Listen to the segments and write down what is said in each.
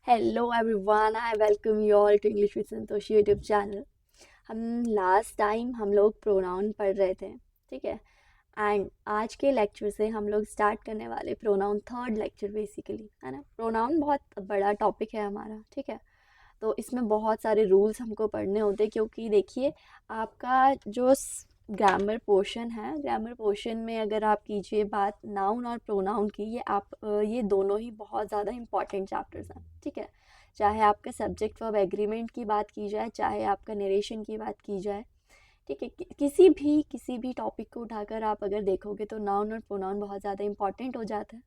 Hello everyone, I welcome you all to English with Santoshi YouTube channel. हम last time हम लोग pronoun पढ़ रहे थे, ठीक है। एंड आज के लेक्चर से हम लोग स्टार्ट करने वाले प्रोनाउन थर्ड लेक्चर बेसिकली, है ना। प्रोनाउन बहुत बड़ा टॉपिक है हमारा, ठीक है। तो इसमें बहुत सारे रूल्स हमको पढ़ने होते हैं, क्योंकि देखिए आपका जो ग्रामर पोर्शन है, ग्रामर पोर्शन में अगर आप कीजिए बात नाउन और प्रोनाउन की, ये दोनों ही बहुत ज़्यादा इंपॉर्टेंट चैप्टर्स हैं, ठीक है। चाहे आपका सब्जेक्ट वर्ब एग्रीमेंट की बात की जाए, चाहे आपका नरेशन की बात की जाए, ठीक है। किसी भी टॉपिक को उठाकर आप अगर देखोगे तो नाउन और प्रोनाउन बहुत ज़्यादा इंपॉर्टेंट हो जाता है,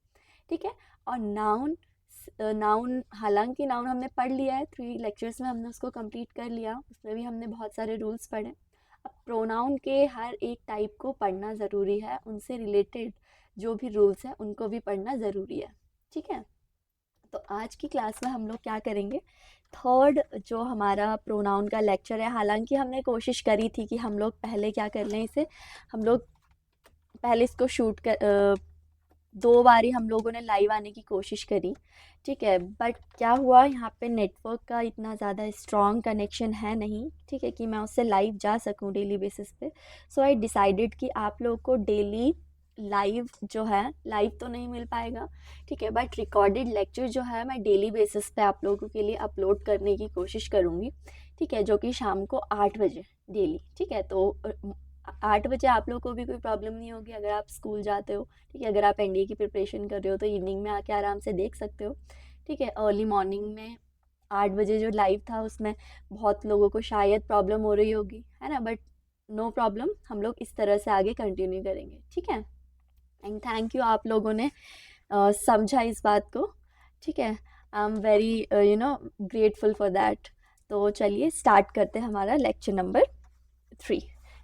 ठीक है। और नाउन नाउन हालांकि नाउन हमने पढ़ लिया है, 3 लेक्चर्स में हमने उसको कंप्लीट कर लिया, उसमें भी हमने बहुत सारे रूल्स पढ़े। अब प्रोनाउन के हर एक टाइप को पढ़ना ज़रूरी है, उनसे रिलेटेड जो भी रूल्स हैं उनको भी पढ़ना ज़रूरी है, ठीक है। तो आज की क्लास में हम लोग क्या करेंगे, थर्ड जो हमारा प्रोनाउन का लेक्चर है। हालांकि हमने कोशिश करी थी कि हम लोग पहले क्या कर लें, इसे हम लोग पहले इसको शूट कर 2 बारी हम लोगों ने लाइव आने की कोशिश करी, ठीक है। बट क्या हुआ, यहाँ पे नेटवर्क का इतना ज़्यादा स्ट्रॉन्ग कनेक्शन है नहीं, ठीक है, कि मैं उससे लाइव जा सकूँ डेली बेसिस पे। सो आई डिसाइडेड कि आप लोगों को डेली लाइव जो है, लाइव तो नहीं मिल पाएगा, ठीक है, बट रिकॉर्डेड लेक्चर जो है मैं डेली बेसिस पे आप लोगों के लिए अपलोड करने की कोशिश करूँगी, ठीक है, जो कि शाम को 8 बजे डेली, ठीक है। तो 8 बजे आप लोग को भी कोई प्रॉब्लम नहीं होगी अगर आप स्कूल जाते हो, ठीक है। अगर आप एनडीए की प्रिपरेशन कर रहे हो तो इवनिंग में आके आराम से देख सकते हो, ठीक है। अर्ली मॉर्निंग में 8 बजे जो लाइव था उसमें बहुत लोगों को शायद प्रॉब्लम हो रही होगी, है ना, बट नो प्रॉब्लम, हम लोग इस तरह से आगे कंटिन्यू करेंगे, ठीक है। एंड थैंक यू आप लोगों ने समझा इस बात को, ठीक है। I am very grateful for that. तो चलिए स्टार्ट करते हैं हमारा लेक्चर नंबर 3,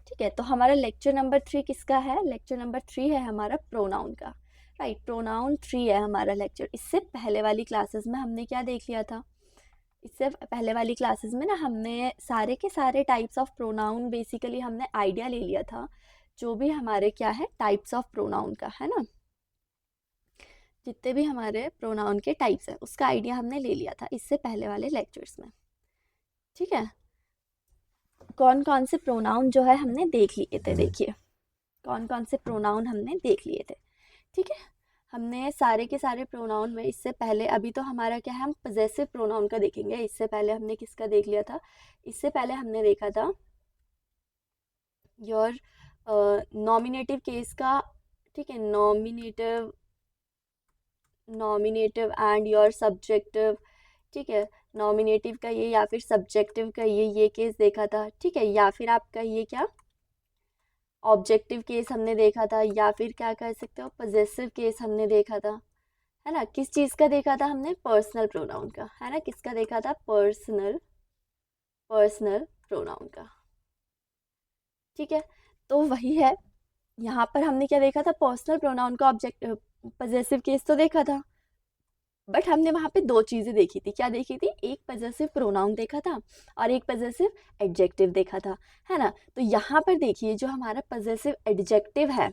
ठीक है। तो हमारा लेक्चर नंबर 3 किसका है, लेक्चर नंबर 3 है हमारा प्रोनाउन का, राइट। प्रोनाउन 3 है हमारा लेक्चर। इससे पहले वाली क्लासेस में हमने क्या देख लिया था, इससे पहले वाली क्लासेस में ना हमने सारे के सारे टाइप्स ऑफ प्रोनाउन बेसिकली हमने आइडिया ले लिया था, जो भी हमारे क्या है टाइप्स ऑफ प्रोनाउन का, है ना। जितने भी हमारे प्रोनाउन के टाइप्स हैं उसका आइडिया हमने ले लिया था इससे पहले वाले लेक्चर्स में, ठीक है। कौन कौन से प्रोनाउन जो है हमने देख लिए थे, देखिए कौन कौन से प्रोनाउन हमने देख लिए थे, ठीक है। हमने सारे के सारे प्रोनाउन में इससे पहले, अभी तो हमारा क्या है, हम पजेसिव प्रोनाउन का देखेंगे। इससे पहले हमने किसका देख लिया था, इससे पहले हमने देखा था योर नॉमिनेटिव केस का, ठीक है। Nominative, nominative and your subjective, ठीक है। नॉमिनेटिव का ये या फिर सब्जेक्टिव का ये केस देखा था, ठीक है। या फिर आप कहिए क्या, ऑब्जेक्टिव केस हमने देखा था, या फिर क्या कह सकते हो पजेसिव केस हमने देखा था, है ना। किस चीज़ का देखा था हमने, पर्सनल प्रोनाउन का, है ना। किसका देखा था, पर्सनल, पर्सनल प्रोनाउन का, ठीक है। तो वही है, यहाँ पर हमने क्या देखा था, पर्सनल प्रोनाउन का ऑब्जेक्ट पजेसिव केस तो देखा था, बट हमने वहाँ पे 2 चीज़ें देखी थी। क्या देखी थी, एक पजेसिव प्रोनाउन देखा था और एक पजेसिव एडजेक्टिव देखा था, है ना। तो यहाँ पर देखिए जो हमारा पजेसिव एडजेक्टिव है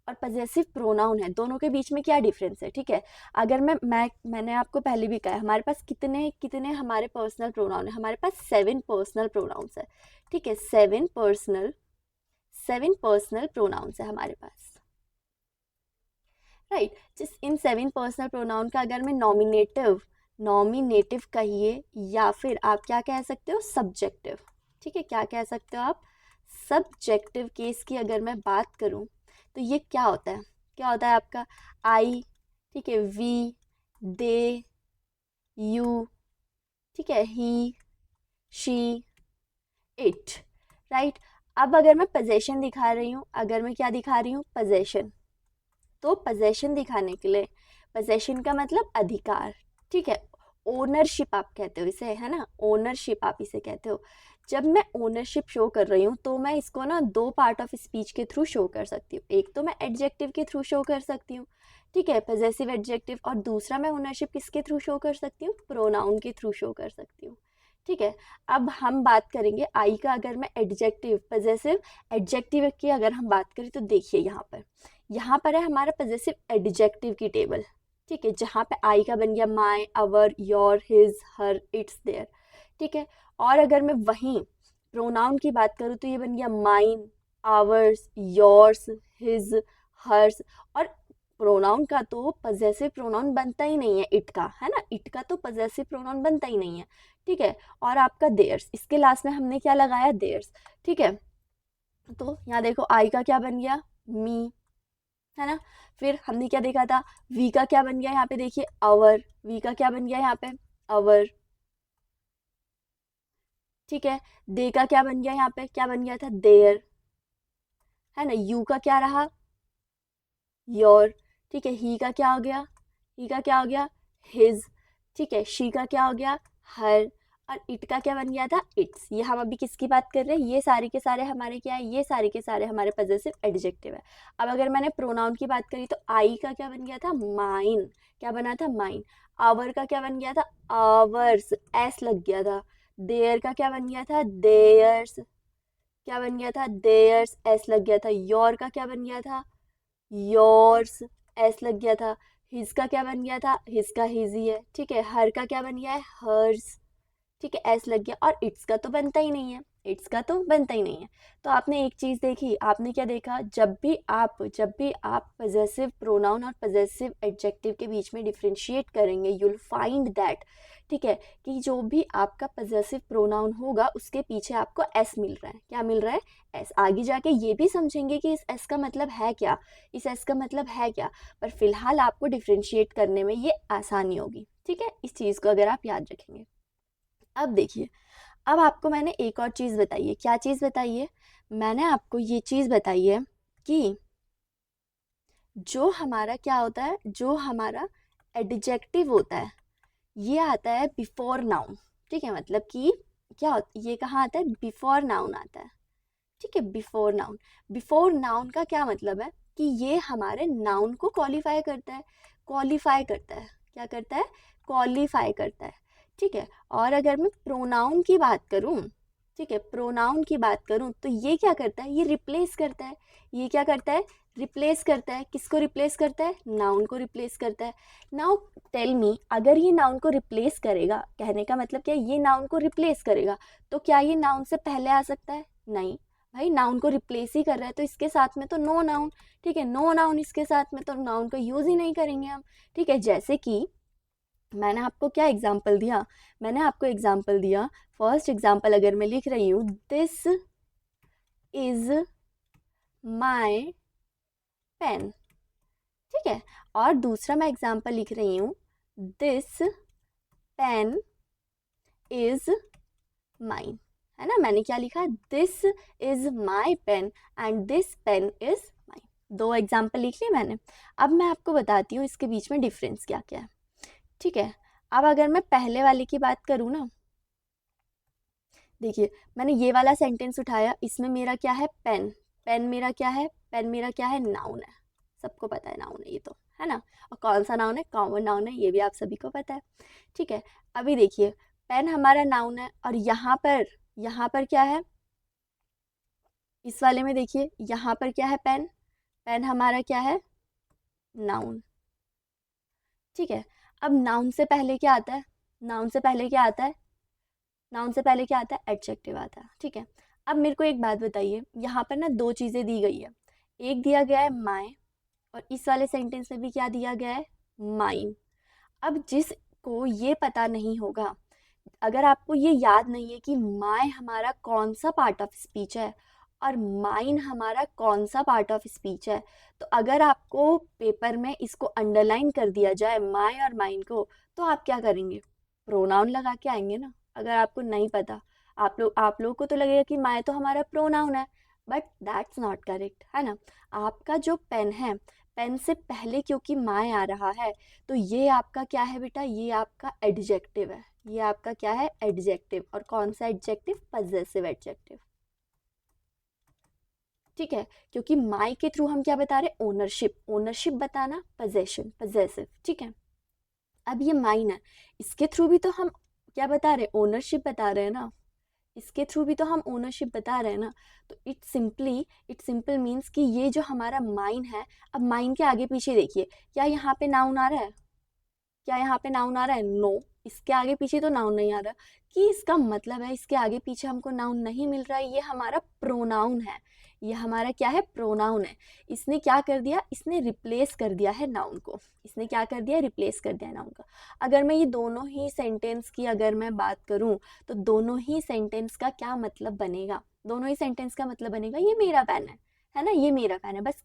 और पजेसिव प्रोनाउन है, दोनों के बीच में क्या डिफरेंस है, ठीक है। अगर मैंने आपको पहले भी कहा है, हमारे पास कितने कितने हमारे पर्सनल प्रोनाउन है, हमारे पास 7 पर्सनल प्रोनाउंस है, ठीक है। 7 पर्सनल प्रोनाउंस है हमारे पास, राइट। जिस इन 7 पर्सनल प्रोनाउन का अगर मैं नॉमिनेटिव, नॉमिनेटिव कहिए या फिर आप क्या कह सकते हो, सब्जेक्टिव, ठीक है। क्या कह सकते हो आप, सब्जेक्टिव केस की अगर मैं बात करूं तो ये क्या होता है, क्या होता है आपका, आई, ठीक है, वी, दे, यू, ठीक है, ही, शी, इट, राइट। अब अगर मैं पोजेशन दिखा रही हूँ, अगर मैं क्या दिखा रही हूँ, पोजेशन, तो पोजेशन दिखाने के लिए, पोजेशन का मतलब अधिकार, ठीक है। ओनरशिप आप कहते हो इसे, है ना, ओनरशिप आप इसे कहते हो। जब मैं ओनरशिप शो कर रही हूँ तो मैं इसको ना 2 पार्ट ऑफ स्पीच के थ्रू शो कर सकती हूँ। एक तो मैं एडजेक्टिव के थ्रू शो कर सकती हूँ, ठीक है, पजेसिव एडजेक्टिव, और दूसरा मैं ओनरशिप किसके थ्रू शो कर सकती हूँ, प्रोनाउन के थ्रू शो कर सकती हूँ, ठीक है। अब हम बात करेंगे आई का, अगर मैं एडजेक्टिव पजेसिव एडजेक्टिव की अगर हम बात करें तो देखिए यहाँ पर है हमारा पजेसिव एडजेक्टिव की टेबल। ठीक है, जहाँ पे आई का बन गया my, our, your, his, her, its, their. ठीक है। और अगर मैं वहीं प्रोनाउन की बात करूँ तो ये बन गया mine, ours, yours, his, hers. और प्रोनाउन का तो पजेसिव प्रोनाउन बनता ही नहीं है, इट का, है ना, इट का तो पजेसिव प्रोनाउन बनता ही नहीं है। ठीक है। और आपका देयर्स, इसके लास्ट में हमने क्या लगाया, देयर्स। ठीक है। तो यहाँ देखो आई का क्या बन गया, मी, है ना। फिर हमने क्या देखा था, वी का क्या बन गया, यहाँ पे देखिए अवर, वी का क्या बन गया यहाँ पे, अवर। ठीक है। दे का क्या बन गया, यहाँ पे क्या बन गया था, देयर, है ना। यू का क्या रहा, योर। ठीक है। ही का क्या हो गया, ही का क्या हो गया, हिज। ठीक है। शी का क्या हो गया, हर। और इट का क्या बन गया था, इट्स। ये हम अभी किसकी बात कर रहे हैं, ये सारे के सारे हमारे क्या है, ये सारे के सारे हमारे पजेसिव एडजेक्टिव है। अब अगर मैंने प्रोनाउन की बात करी तो आई का क्या बन गया था, माइन। क्या बना था, माइन। आवर का क्या बन गया था, आवर्स, एस लग गया था। देयर का क्या बन गया था, देयर्स। क्या बन गया था, देयर्स, एस लग गया था। योर का क्या बन गया था, योर्स, एस लग गया था। हिज का क्या बन गया था, हिज का हिज ही है। ठीक है। हर का क्या बन गया है, हर्स। ठीक है, एस लग गया। और इट्स का तो बनता ही नहीं है, इट्स का तो बनता ही नहीं है। तो आपने एक चीज देखी, आपने क्या देखा, जब भी आप पजेसिव प्रोनाउन और पजेसिव एडजेक्टिव के बीच में डिफरेंशिएट करेंगे, यूल फाइंड दैट, ठीक है, कि जो भी आपका पजेसिव प्रोनाउन होगा उसके पीछे आपको एस मिल रहा है। क्या मिल रहा है, एस। आगे जाके ये भी समझेंगे कि इस एस का मतलब है क्या, इस एस का मतलब है क्या। पर फिलहाल आपको डिफरेंशिएट करने में ये आसानी होगी। ठीक है, इस चीज़ को अगर आप याद रखेंगे। अब देखिए, अब आपको मैंने एक और चीज़ बताई है। क्या चीज़ बताई है, मैंने आपको ये चीज़ बताई है कि जो हमारा क्या होता है, जो हमारा एडजेक्टिव होता है ये आता है बिफोर नाउन। ठीक है, मतलब कि क्या होता, ये कहाँ आता है, बिफोर नाउन आता है। ठीक है, बिफोर नाउन। बिफोर नाउन का क्या मतलब है कि ये हमारे नाउन को क्वालिफाई करता है, क्वालिफाई करता है। क्या करता है, क्वालिफाई करता है। ठीक है। और अगर मैं प्रोनाउन की बात करूं, ठीक है, प्रोनाउन की बात करूं तो ये क्या करता है, ये रिप्लेस करता है। ये क्या करता है, रिप्लेस करता है। किसको रिप्लेस करता है, नाउन को रिप्लेस करता है। नाउ टेल मी, अगर ये नाउन को रिप्लेस करेगा, कहने का मतलब क्या है, ये नाउन को रिप्लेस करेगा, तो क्या ये नाउन से पहले आ सकता है, नहीं। भाई नाउन को रिप्लेस ही कर रहा है तो इसके साथ में तो नो नाउन। ठीक है, नो नाउन इसके साथ में तो नाउन का यूज ही नहीं करेंगे हम। ठीक है, जैसे कि मैंने आपको क्या एग्जाम्पल दिया, मैंने आपको एग्जाम्पल दिया, फर्स्ट एग्जाम्पल अगर मैं लिख रही हूँ, दिस इज माई पेन। ठीक है। और दूसरा मैं एग्जाम्पल लिख रही हूँ, दिस पेन इज माइन। है ना, मैंने क्या लिखा, this is my pen and this pen is mine. दो एग्जाम्पल लिख लिए मैंने। अब मैं आपको बताती हूँ इसके बीच में डिफरेंस क्या क्या है। ठीक है। अब अगर मैं पहले वाले की बात करूँ ना, देखिए मैंने ये वाला सेंटेंस उठाया, इसमें मेरा क्या है, पेन। पेन मेरा क्या है, पेन मेरा क्या है, नाउन है। सबको पता है नाउन है ये तो, है ना। और कौन सा नाउन है, कॉमन नाउन है, ये भी आप सभी को पता है। ठीक है। अभी देखिए, पेन हमारा नाउन है और यहाँ पर क्या है, इस वाले में देखिए यहाँ पर क्या है, पेन। पेन हमारा क्या है, नाउन। ठीक है। अब नाउन से पहले क्या आता है, नाउन से पहले क्या आता है, नाउन से पहले क्या आता है, एडजेक्टिव आता है। ठीक है। अब मेरे को एक बात बताइए, यहाँ पर ना दो चीज़ें दी गई है। एक दिया गया है माय, और इस वाले सेंटेंस में भी क्या दिया गया है, माइन। अब जिसको ये पता नहीं होगा, अगर आपको ये याद नहीं है कि माय हमारा कौन सा पार्ट ऑफ स्पीच है और माइन हमारा कौन सा पार्ट ऑफ स्पीच है, तो अगर आपको पेपर में इसको अंडरलाइन कर दिया जाए माय और माइन को, तो आप क्या करेंगे, प्रोनाउन लगा के आएंगे ना। अगर आपको नहीं पता, आप लोग को तो लगेगा कि माय तो हमारा प्रोनाउन है, बट दैट्स नॉट करेक्ट, है ना। आपका जो पेन है, पेन से पहले क्योंकि माय आ रहा है, तो ये आपका क्या है बेटा, ये आपका एडजेक्टिव है। ये आपका क्या है, एडजेक्टिव। और कौन सा एडजेक्टिव, पजेसिव एडजेक्टिव। ठीक है, क्योंकि माई के थ्रू हम क्या बता रहे हैं, ओनरशिप। ओनरशिप बताना, पजेशन, पजेसिव। ठीक है। अब ये माइन है, इसके थ्रू भी तो हम क्या बता रहे, ओनरशिप बता रहे हैं ना, इसके थ्रू भी तो हम ओनरशिप बता रहे हैं ना। तो इट सिंपल मीन्स कि ये जो हमारा माइन है, अब माइन के आगे पीछे देखिए, क्या यहाँ पे नाउन आ रहा है, क्या यहाँ पे नाउन आ रहा है, नो, इसके आगे पीछे तो नाउन नहीं आ रहा। कि इसका मतलब है इसके आगे पीछे हमको नाउन नहीं मिल रहा है, ये हमारा प्रोनाउन है, ये हमारा क्या है, प्रोनाउन है। इसने क्या कर दिया, इसने रिप्लेस कर दिया है नाउन को, इसने क्या कर दिया, रिप्लेस कर दिया है नाउन का। अगर मैं ये दोनों ही सेंटेंस की अगर मैं बात करूं, तो दोनों ही सेंटेंस का क्या मतलब बनेगा, दोनों ही सेंटेंस का मतलब बनेगा ये मेरा पेन है ना, ये मेरा पेन है। बस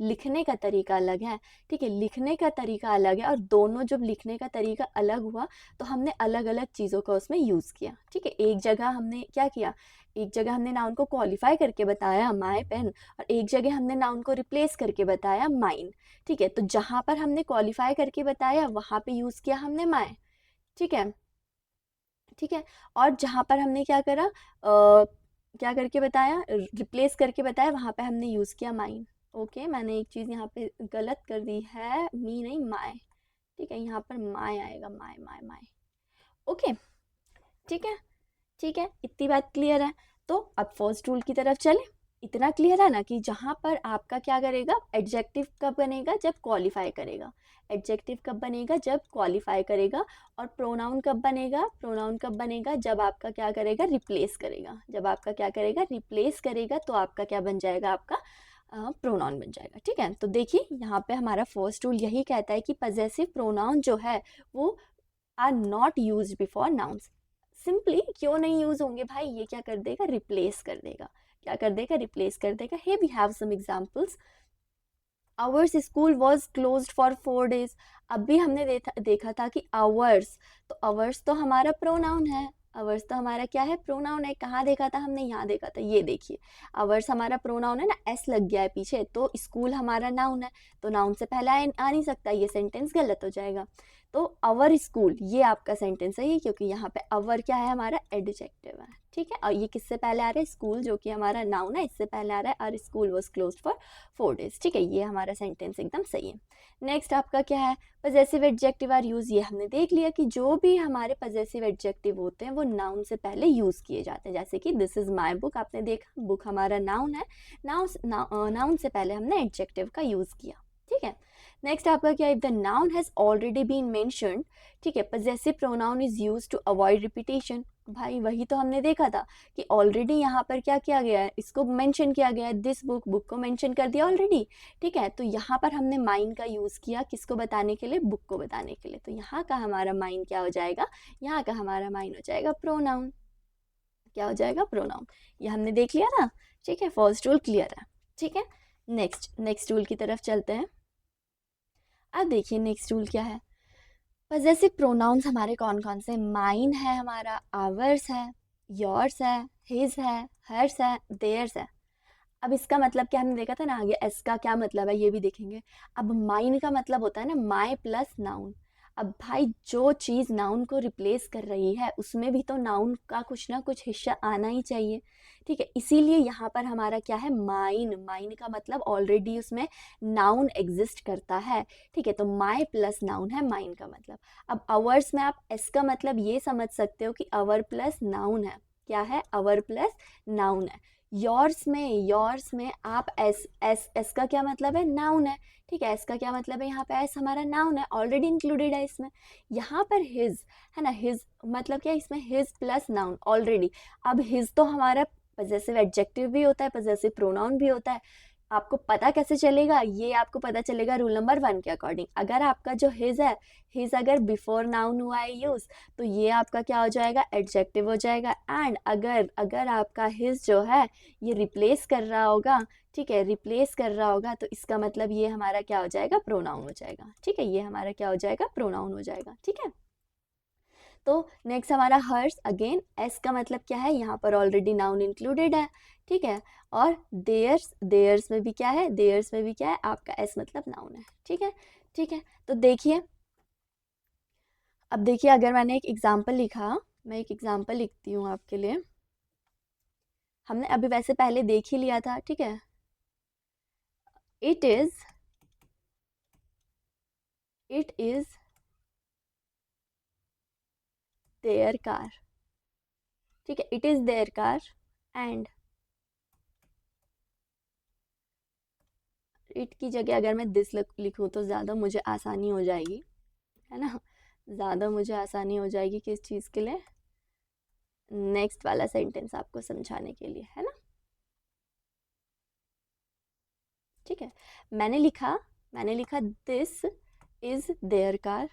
लिखने का तरीका अलग है, ठीक है, लिखने का तरीका अलग है, और दोनों जब लिखने का तरीका अलग हुआ तो हमने अलग अलग चीज़ों का उसमें यूज़ किया, ठीक है। एक जगह हमने क्या किया, एक जगह हमने नाउन को क्वालिफाई करके बताया माई पेन, और एक जगह हमने नाउन को रिप्लेस करके बताया माइन, ठीक है। तो जहाँ पर हमने क्वालिफाई करके बताया वहाँ पे यूज़ किया हमने माई, ठीक है, ठीक है। और जहाँ पर हमने क्या करा, क्या करके बताया, रिप्लेस करके बताया, वहाँ पे हमने यूज़ किया माइन। ओके, मैंने एक चीज़ यहाँ पे गलत कर दी है, मी नहीं माय, ठीक है, यहाँ पर माय आएगा, माय माय माय। ओके, ठीक है, ठीक है, इतनी बात क्लियर है। तो अब फर्स्ट रूल की तरफ चले। इतना क्लियर है ना कि जहाँ पर आपका क्या करेगा, एडजेक्टिव कब बनेगा, जब क्वालिफाई करेगा, एडजेक्टिव कब बनेगा, जब क्वालिफाई करेगा। और प्रोनाउन कब बनेगा, प्रोनाउन कब बनेगा, जब आपका क्या करेगा, रिप्लेस करेगा, जब आपका क्या करेगा, रिप्लेस करेगा, तो आपका क्या बन जाएगा, आपका प्रोनाउन बन जाएगा, ठीक है। तो देखिए यहाँ पे हमारा फर्स्ट रूल यही कहता है कि पजेसिव प्रोनाउन जो है वो are not use before nouns. Simply क्यों नहीं यूज होंगे भाई, ये क्या कर देगा, रिप्लेस कर देगा, क्या कर देगा, रिप्लेस कर देगा। Hey we have some examples, ours school was closed for 4 days। अभी हमने देखा था कि आवर्स, तो आवर्स तो हमारा प्रोनाउन है, आवर्स तो हमारा क्या है, प्रोनाउन है। कहाँ देखा था हमने, यहाँ देखा था, ये देखिए, आवर्स हमारा प्रोनाउन है ना, एस लग गया है पीछे, तो स्कूल हमारा नाउन है, तो नाउन से पहले आ नहीं सकता, ये सेंटेंस गलत हो जाएगा। तो अवर स्कूल ये आपका सेंटेंस है, ये क्योंकि यहाँ पे अवर क्या है, हमारा एडजेक्टिव है, ठीक है। और ये किससे पहले आ रहा है, स्कूल जो कि हमारा नाउन है, इससे पहले आ रहा है our school was close for 4 days, ठीक है, ये हमारा सेंटेंस एकदम सही है। नेक्स्ट आपका क्या है, पजेसिव एडजेक्टिव आर यूज, ये हमने देख लिया कि जो भी हमारे पजेसिव एडजेक्टिव होते हैं वो नाउन से पहले यूज किए जाते हैं। जैसे कि दिस इज माई बुक, आपने देखा बुक हमारा नाउन है, नाउन से पहले हमने एडजेक्टिव का यूज किया, ठीक है। नेक्स्ट आपका क्या है, if the noun has already been mentioned, ठीक है, possessive pronoun is use to avoid repetition. भाई वही तो हमने देखा था कि ऑलरेडी यहाँ पर क्या किया गया है, इसको मेंशन किया गया है, दिस बुक, बुक को मेंशन कर दिया ऑलरेडी, ठीक है। तो यहाँ पर हमने माइन का यूज किया किसको बताने के लिए, बुक को बताने के लिए, तो यहाँ का हमारा माइन क्या हो जाएगा, यहाँ का हमारा माइन हो जाएगा प्रोनाउन, क्या हो जाएगा, प्रोनाउन। ये हमने देख लिया ना, ठीक है, फर्स्ट रूल क्लियर है, ठीक है। नेक्स्ट रूल की तरफ चलते हैं। अब देखिए नेक्स्ट रूल क्या है, पजेसिव प्रोनाउंस हमारे कौन कौन से, माइन है हमारा, आवर्स है, योर्स है, हिज है, हर्स है, देयर्स है। अब इसका मतलब क्या हमने देखा था ना आगे, एस का क्या मतलब है ये भी देखेंगे। अब माइन का मतलब होता है ना माई प्लस नाउन। अब भाई जो चीज़ नाउन को रिप्लेस कर रही है उसमें भी तो नाउन का कुछ ना कुछ हिस्सा आना ही चाहिए, ठीक है। इसीलिए यहाँ पर हमारा क्या है, माइन, माइन का मतलब ऑलरेडी उसमें नाउन एग्जिस्ट करता है, ठीक है। तो माई प्लस नाउन है माइन का मतलब। अब अवर्स में आप एस का मतलब ये समझ सकते हो कि अवर प्लस नाउन है, क्या है, अवर प्लस नाउन है। योर्स में आप एस का क्या मतलब है, नाउन है, ठीक है, एस का क्या मतलब है, यहाँ पे एस हमारा नाउन है, ऑलरेडी इंक्लूडेड है इसमें। यहाँ पर हिज है ना, हिज मतलब क्या है, इसमें हिज प्लस नाउन ऑलरेडी। अब हिज तो हमारा पजेसिव एडजेक्टिव भी होता है, पजेसिव प्रोनाउन भी होता है। आपको पता कैसे चलेगा, ये आपको पता चलेगा रूल नंबर 1 के अकॉर्डिंग। अगर आपका जो हिज है, हिज अगर बिफोर नाउन हुआ है यूज, तो ये आपका क्या हो जाएगा, एडजेक्टिव हो जाएगा। एंड अगर अगर आपका हिज जो है ये रिप्लेस कर रहा होगा, ठीक है, रिप्लेस कर रहा होगा, तो इसका मतलब ये हमारा क्या हो जाएगा, प्रोनाउन हो जाएगा, ठीक है, ये हमारा क्या हो जाएगा, प्रोनाउन हो जाएगा, ठीक है। तो नेक्स्ट हमारा हर्स, अगेन एस का मतलब क्या है, यहाँ पर ऑलरेडी नाउन इंक्लूडेड है, ठीक है। और देयर्स, देयर्स में भी क्या है, देयर्स में भी क्या है, आपका एस मतलब नाउन है, ठीक है, ठीक है। तो देखिए, अब देखिए अगर मैंने एक एग्जाम्पल लिखा, मैं एक एग्जाम्पल लिखती हूँ आपके लिए। हमने अभी वैसे पहले देख ही लिया था, ठीक है। It is, it is their car, ठीक है, it is their car and it की जगह अगर मैं दिस लिखूँ तो ज़्यादा मुझे आसानी हो जाएगी, है ना, ज़्यादा मुझे आसानी हो जाएगी किस चीज़ के लिए, नेक्स्ट वाला सेंटेंस आपको समझाने के लिए, है ना। ठीक है, मैंने लिखा दिस इज देयर कार,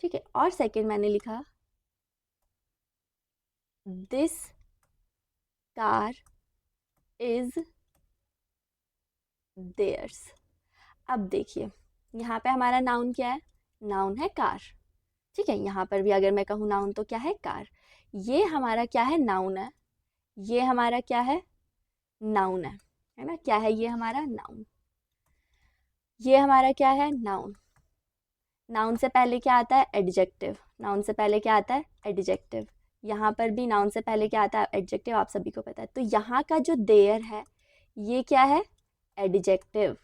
ठीक है, और सेकंड मैंने लिखा दिस कार इज देयर्स। अब देखिए यहाँ पे हमारा नाउन क्या है, नाउन है कार, ठीक है, यहाँ पर भी अगर मैं कहूँ नाउन तो क्या है, कार। ये हमारा क्या है, नाउन है, ये हमारा क्या है, नाउन है ना, क्या है ये हमारा नाउन, ये हमारा क्या है, नाउन। नाउन से पहले क्या आता है, एडजेक्टिव, नाउन से पहले क्या आता है, एडजेक्टिव। यहाँ पर भी नाउन से पहले क्या आता है, एडजेक्टिव, आप सभी को पता है। तो यहाँ का जो देयर है ये क्या है, एडजेक्टिव,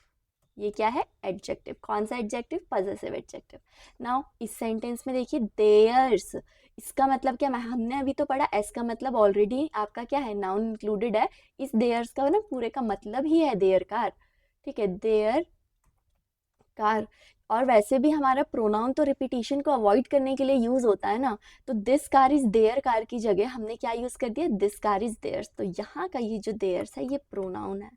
ये क्या है, एडजेक्टिव। कौन सा एडजेक्टिव, पजेसिव एडजेक्टिव। नाउ इस सेंटेंस में देखिए देयर्स, इसका मतलब क्या, हमने अभी तो पढ़ा एस का मतलब ऑलरेडी आपका क्या है, नाउन इंक्लूडेड है। इस देयर्स का ना पूरे का मतलब ही है देयर कार, ठीक है, देयर कार। और वैसे भी हमारा प्रोनाउन तो रिपीटिशन को अवॉइड करने के लिए यूज होता है ना, तो this car is their car की जगह हमने क्या यूज कर दिया, दिस कार इज देयर्स। तो यहाँ का ये जो देयर्स है ये प्रोनाउन है,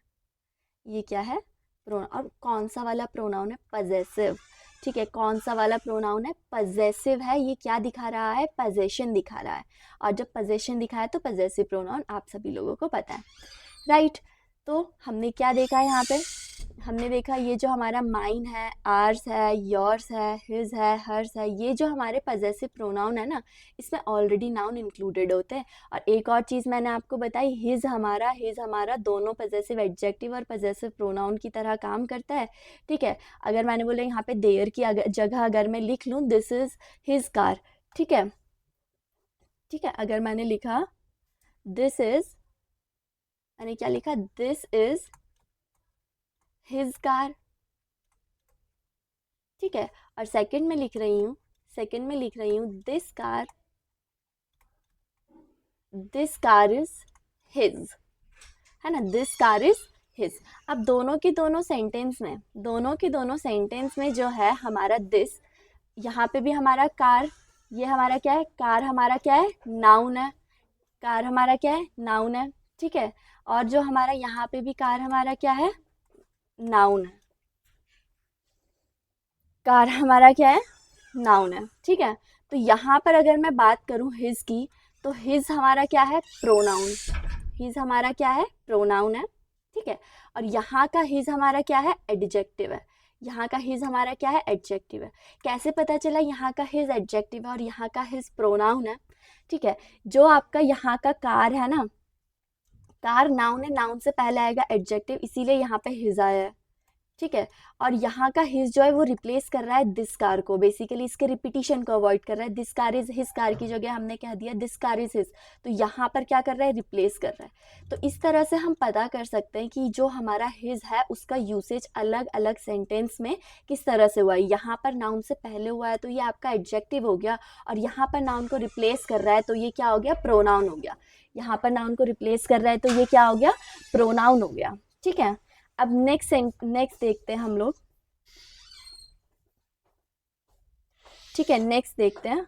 ये क्या है, प्रोनाउन। और कौन सा वाला प्रोनाउन है, पजेसिव, ठीक है, कौन सा वाला प्रोनाउन है, पजेसिव है। ये क्या दिखा रहा है, पजेशन दिखा रहा है, और जब पजेशन दिखा है तो पजेसिव प्रोनाउन आप सभी लोगों को पता है, राइट। तो हमने क्या देखा यहाँ पे, हमने देखा ये जो हमारा माइन है, आर्स है, योर्स है, हिज है, हर्स है, ये जो हमारे पजेसिव प्रोनाउन है ना, इसमें ऑलरेडी नाउन इंक्लूडेड होते हैं। और एक और चीज़ मैंने आपको बताई, हिज हमारा दोनों पजेसिव एडजेक्टिव और पजेसिव प्रोनाउन की तरह काम करता है, ठीक है। अगर मैंने बोला यहाँ पे देयर की जगह अगर मैं लिख लूँ दिस इज हिज कार, ठीक है, ठीक है, अगर मैंने लिखा दिस इज, मैंने क्या लिखा, दिस इज हिज कार, ठीक है। और सेकंड में लिख रही हूँ, सेकंड में लिख रही हूँ दिस कार इज हिज, है ना, दिस कार इज हिज। अब दोनों के दोनों सेंटेंस में, दोनों के दोनों सेंटेंस में जो है हमारा दिस, यहाँ पे भी हमारा कार, ये हमारा क्या है, कार हमारा क्या है, नाउन है, कार हमारा क्या है, नाउन है, ठीक है। और जो हमारा यहाँ पे भी कार हमारा क्या है, नाउन है, कार हमारा क्या है, नाउन है, ठीक है। तो यहाँ पर अगर मैं बात करूँ हिज की, तो हिज हमारा क्या है, प्रोनाउन, हिज हमारा क्या है, प्रोनाउन है, ठीक है। और यहाँ का हिज हमारा क्या है, एडजेक्टिव है, यहाँ का हिज हमारा क्या है, एडजेक्टिव है। कैसे पता चला यहाँ का हिज एडजेक्टिव है और यहाँ का हिज प्रोनाउन है, ठीक है। जो आपका यहाँ का कार है ना, कार नाउन है, नाउन से पहले आएगा एडजेक्टिव, इसीलिए यहाँ पे हिज आया है, ठीक है। और यहाँ का हिज जो है वो रिप्लेस कर रहा है दिस कार को, बेसिकली इसके रिपीटिशन को अवॉइड कर रहा है। This car is his car की जगह हमने कह दिया दिस कार इज हिज, तो यहाँ पर क्या कर रहा है, रिप्लेस कर रहा है। तो इस तरह से हम पता कर सकते हैं कि जो हमारा हिज है उसका यूसेज अलग अलग सेंटेंस में किस तरह से हुआ है। यहाँ पर नाउन से पहले हुआ है तो ये आपका एडजेक्टिव हो गया, और यहाँ पर नाउन को रिप्लेस कर रहा है तो ये क्या हो गया, प्रोनाउन हो गया। यहाँ पर नाउन को रिप्लेस कर रहा है तो ये क्या हो गया, प्रोनाउन हो गया, ठीक है। अब नेक्स्ट देखते हैं हम लोग, ठीक है, नेक्स्ट देखते हैं,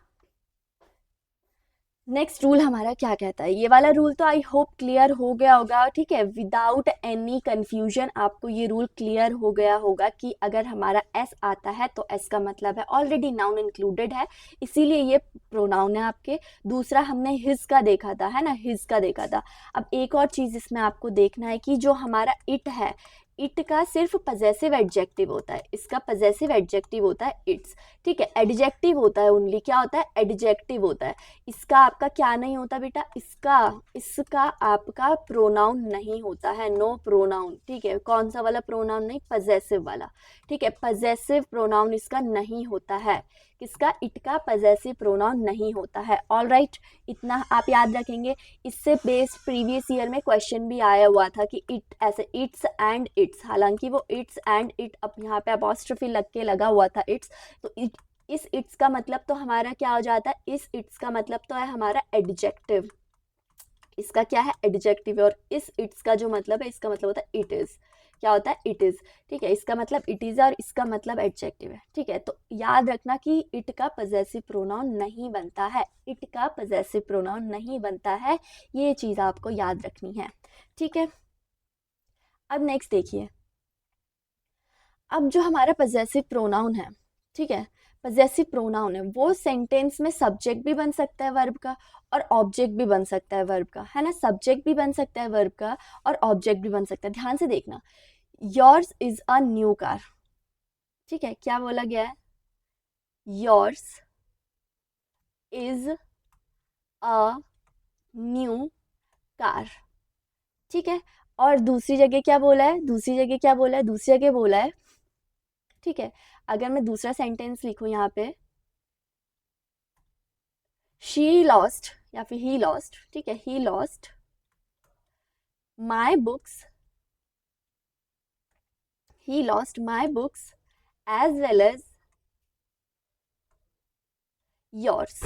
नेक्स्ट रूल हमारा क्या कहता है। ये वाला रूल तो आई होप क्लियर हो गया होगा, ठीक है, विदाउट एनी कंफ्यूजन आपको ये रूल क्लियर हो गया होगा कि अगर हमारा एस आता है तो एस का मतलब है ऑलरेडी नाउन इंक्लूडेड है, इसीलिए ये प्रोनाउन है आपके। दूसरा हमने हिज का देखा था, है ना, हिज का देखा था। अब एक और चीज़ इसमें आपको देखना है कि जो हमारा इट है, इट का सिर्फ पजेसिव एडजेक्टिव होता है, इसका पजेसिव एडजेक्टिव होता है इट्स, ठीक है। एडजेक्टिव होता है ओनली, क्या होता है, एडजेक्टिव होता है। इसका आपका क्या नहीं होता बेटा, इसका इसका आपका प्रोनाउन नहीं होता है, नो प्रोनाउन, ठीक है। कौन सा वाला प्रोनाउन नहीं, पजेसिव वाला, ठीक है, पजेसिव प्रोनाउन इसका नहीं होता है, किसका, इट का पजेसिव प्रोनाउन नहीं होता है। ऑल राइट, इतना आप याद रखेंगे। इससे बेस्ड प्रीवियस ईयर में क्वेश्चन भी आया हुआ था कि इट ऐसे इट्स एंड इट्स, हालांकि वो इट्स एंड इट अब यहाँ पे अपॉस्ट्रोफी लग के लगा हुआ था इट्स, तो इट इस इट्स का मतलब तो हमारा क्या हो जाता है, इस इट्स का मतलब तो है हमारा एडजेक्टिव, इसका क्या है, एडजेक्टिव। और इस इट्स का जो मतलब है, इसका मतलब होता है इट इज, क्या होता है, इट इज। ठीक है, इसका मतलब इट इज है और इसका मतलब एडजेक्टिव है। ठीक है, तो याद रखना कि इट का पजेसिव प्रोनाउन नहीं बनता है, इट का पजेसिव प्रोनाउन नहीं बनता है, ये चीज आपको याद रखनी है। ठीक है, अब नेक्स्ट देखिए, अब जो हमारा पजेसिव प्रोनाउन है, ठीक है, पजेसिव प्रोनाउन है वो सेंटेंस में सब्जेक्ट भी बन सकता है वर्ब का, और ऑब्जेक्ट भी बन सकता है वर्ब का, है ना, सब्जेक्ट भी बन सकता है वर्ब का और ऑब्जेक्ट भी बन सकता है। ध्यान से देखना, yours is a new car. ठीक है, क्या बोला गया है, yours is a new car. ठीक है, और दूसरी जगह क्या बोला है, दूसरी जगह क्या बोला है, दूसरी जगह बोला है, ठीक है, अगर मैं दूसरा सेंटेंस लिखूं यहाँ पे, शी लॉस्ट या फिर ही लॉस्ट, ठीक है, he lost my books, he lost my books as well as yours.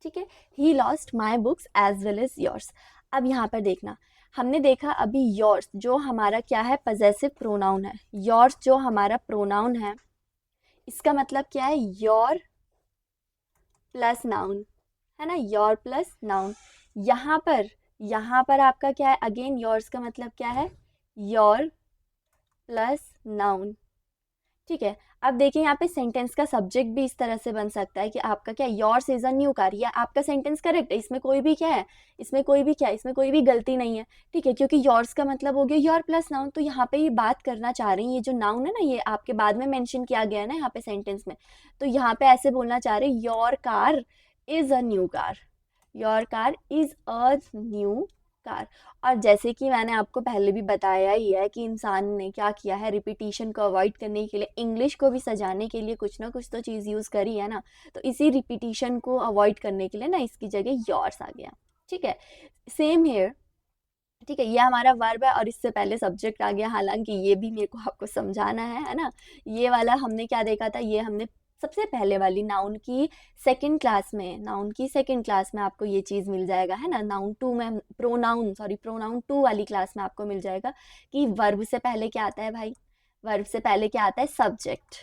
ठीक है, he lost my books as well as yours. अब यहाँ पर देखना, हमने देखा अभी योर्स जो हमारा क्या है, पजेसिव प्रोनाउन है, योर्स जो हमारा प्रोनाउन है, इसका मतलब क्या है, योर प्लस नाउन, है ना, योर प्लस नाउन। यहाँ पर, यहाँ पर आपका क्या है, अगेन योर्स का मतलब क्या है, योर प्लस नाउन। ठीक है, अब देखिए यहाँ पे सेंटेंस का सब्जेक्ट भी इस तरह से बन सकता है कि आपका क्या, yours is a new car, या आपका सेंटेंस करेक्ट है, इसमें कोई भी क्या है, इसमें कोई भी क्या है, इसमें कोई भी गलती नहीं है। ठीक है, क्योंकि योर्स का मतलब हो गया योर प्लस नाउन, तो यहाँ पे ये बात करना चाह रही है, ये जो नाउन है ना, ये आपके बाद में मेंशन किया गया है ना यहाँ पे सेंटेंस में, तो यहाँ पे ऐसे बोलना चाह रहे, your car is a new car, your car is a new car. और जैसे कि मैंने आपको पहले भी बताया ही है कि इंसान ने क्या किया है, रिपीटिशन को अवॉइड करने के लिए, इंग्लिश को भी सजाने के लिए कुछ ना कुछ तो चीज़ यूज़ करी है ना, तो इसी रिपीटिशन को अवॉइड करने के लिए ना इसकी जगह योर्स आ गया। ठीक है, सेम हेयर। ठीक है, ये हमारा वर्ब है और इससे पहले सब्जेक्ट आ गया, हालांकि ये भी मेरे को आपको समझाना है ना। ये वाला हमने क्या देखा था, ये हमने सबसे पहले वाली नाउन की सेकंड क्लास में, नाउन की सेकंड क्लास में आपको ये चीज़ मिल जाएगा, है ना, नाउन टू में, प्रोनाउन सॉरी प्रोनाउन टू वाली क्लास में आपको मिल जाएगा कि वर्ब से पहले क्या आता है भाई, वर्ब से पहले क्या आता है, सब्जेक्ट,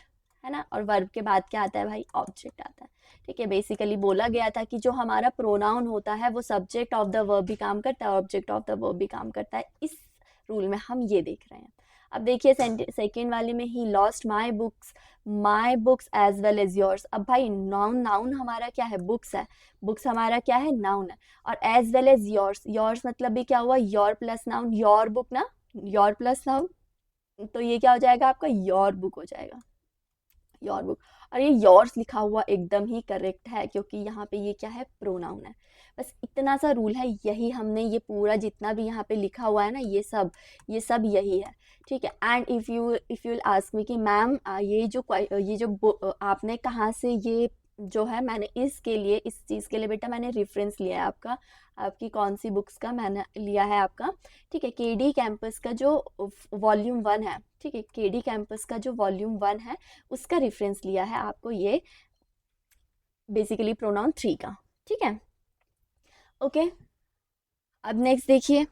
है ना, और वर्ब के बाद क्या आता है भाई, ऑब्जेक्ट आता है। ठीक है, बेसिकली बोला गया था कि जो हमारा प्रोनाउन होता है वो सब्जेक्ट ऑफ द वर्ब भी काम करता है, ऑब्जेक्ट ऑफ द वर्ब भी काम करता है, इस रूल में हम ये देख रहे हैं। अब देखिए सेकेंड वाले में, he lost my books as well as yours. अब भाई नाउन, नाउन हमारा क्या है, बुक्स है, बुक्स हमारा क्या है, नाउन है, और as well as yours, yours मतलब भी क्या हुआ, your plus noun, your book ना, योर प्लस नाउन, तो ये क्या हो जाएगा आपका, योर बुक हो जाएगा, योर बुक। और ये योर्स लिखा हुआ एकदम ही करेक्ट है, क्योंकि यहाँ पे ये क्या है, प्रोनाउन है। बस इतना सा रूल है, यही हमने ये पूरा जितना भी यहाँ पे लिखा हुआ है ना, ये सब यही है। ठीक है, and if you ask me कि मैम आपने कहाँ से ये जो है, मैंने इसके लिए, इस चीज़ के लिए बेटा मैंने रेफरेंस लिया है आपका, आपकी कौन सी बुक्स का मैंने लिया है आपका, ठीक है, केडी कैंपस का जो वॉल्यूम 1 है, ठीक है, केडी कैंपस का जो वॉल्यूम 1 है उसका रेफरेंस लिया है आपको, ये बेसिकली प्रोनाउन 3 का। ठीक है, ओके, अब नेक्स्ट देखिए,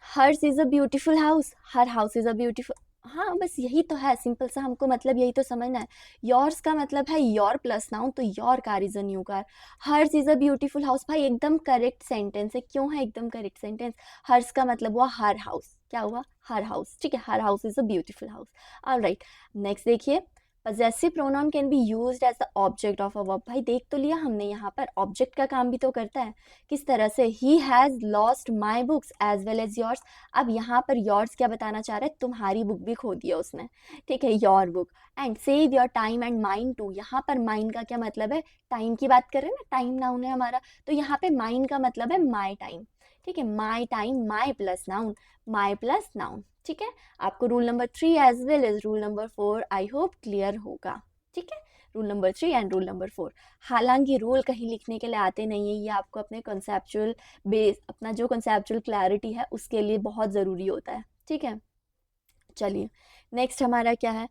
hers is a beautiful house, her house is a beautiful, हाँ बस यही तो है, सिंपल सा हमको मतलब यही तो समझना है। योर्स का मतलब है योर प्लस नाउन, तो your car is a new car. Hers is a beautiful house, भाई एकदम करेक्ट सेंटेंस है, क्यों है एकदम करेक्ट सेंटेंस, हर्स का मतलब हुआ हर हाउस, क्या हुआ, हर हाउस। ठीक है, her house is a beautiful house. Alright, next देखिए, possessive pronoun can be used as the object of a verb. भाई देख तो लिया हमने, यहाँ पर ऑब्जेक्ट का काम भी तो करता है, किस तरह से, he has lost my books as well as yours. अब यहाँ पर योर्स क्या बताना चाह रहा है, तुम्हारी बुक भी खो दिया उसने। ठीक है, your book, and save your time and mind too. यहाँ पर माइंड का क्या मतलब है, टाइम की बात करें ना, टाइम नाउन है हमारा, तो यहाँ पे माइंड का मतलब है माई टाइम। ठीक है, my time, my plus noun, my plus noun. ठीक है, आपको rule number 3 as well as rule number 4 I hope clear होगा। ठीक है, rule number 3 and rule number 4, हालांकि रूल कहीं लिखने के लिए आते नहीं है, ये आपको अपने कंसेप्चुअल बेस, अपना जो कंसेप्चुअल क्लैरिटी है उसके लिए बहुत ज़रूरी होता है। ठीक है, चलिए नेक्स्ट हमारा क्या है,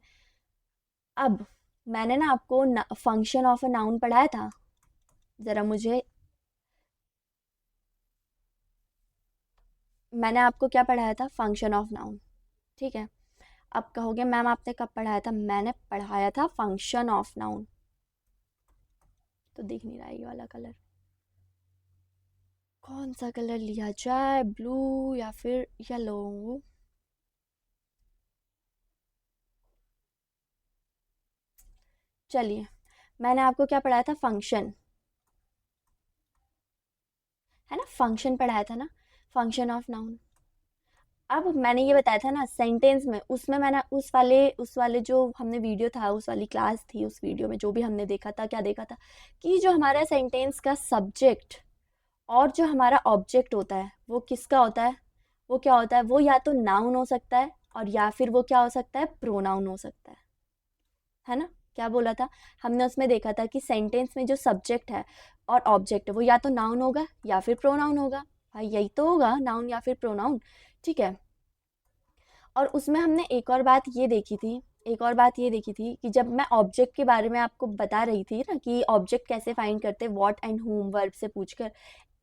अब मैंने ना आपको फंक्शन ऑफ अ नाउन पढ़ाया था, ज़रा मुझे, मैंने आपको क्या पढ़ाया था? फंक्शन ऑफ नाउन, ठीक है। अब कहोगे मैम आपने कब पढ़ाया था? मैंने पढ़ाया था फंक्शन ऑफ नाउन। तो दिख नहीं रहा है ये वाला कलर, कौन सा कलर लिया जाए, ब्लू या फिर येलो? चलिए, मैंने आपको क्या पढ़ाया था? फंक्शन, है ना, फंक्शन पढ़ाया था ना, फंक्शन ऑफ नाउन। अब मैंने ये बताया था ना सेंटेंस में, उसमें मैंने उस वाले जो हमने वीडियो था, उस वाली क्लास थी, उस वीडियो में जो भी हमने देखा था, क्या देखा था कि जो हमारा सेंटेंस का सब्जेक्ट और जो हमारा ऑब्जेक्ट होता है वो किसका होता है? वो क्या होता है? वो या तो नाउन हो सकता है और या फिर वो क्या हो सकता है? प्रोनाउन हो सकता है ना। क्या बोला था हमने? उसमें देखा था कि सेंटेंस में जो सब्जेक्ट है और ऑब्जेक्ट है वो या तो नाउन होगा या फिर प्रोनाउन होगा। भाई यही तो होगा, नाउन या फिर प्रोनाउन, ठीक है। और उसमें हमने एक और बात ये देखी थी कि जब मैं ऑब्जेक्ट के बारे में आपको बता रही थी ना कि ऑब्जेक्ट कैसे फाइंड करते, व्हाट एंड whom वर्ब से पूछकर,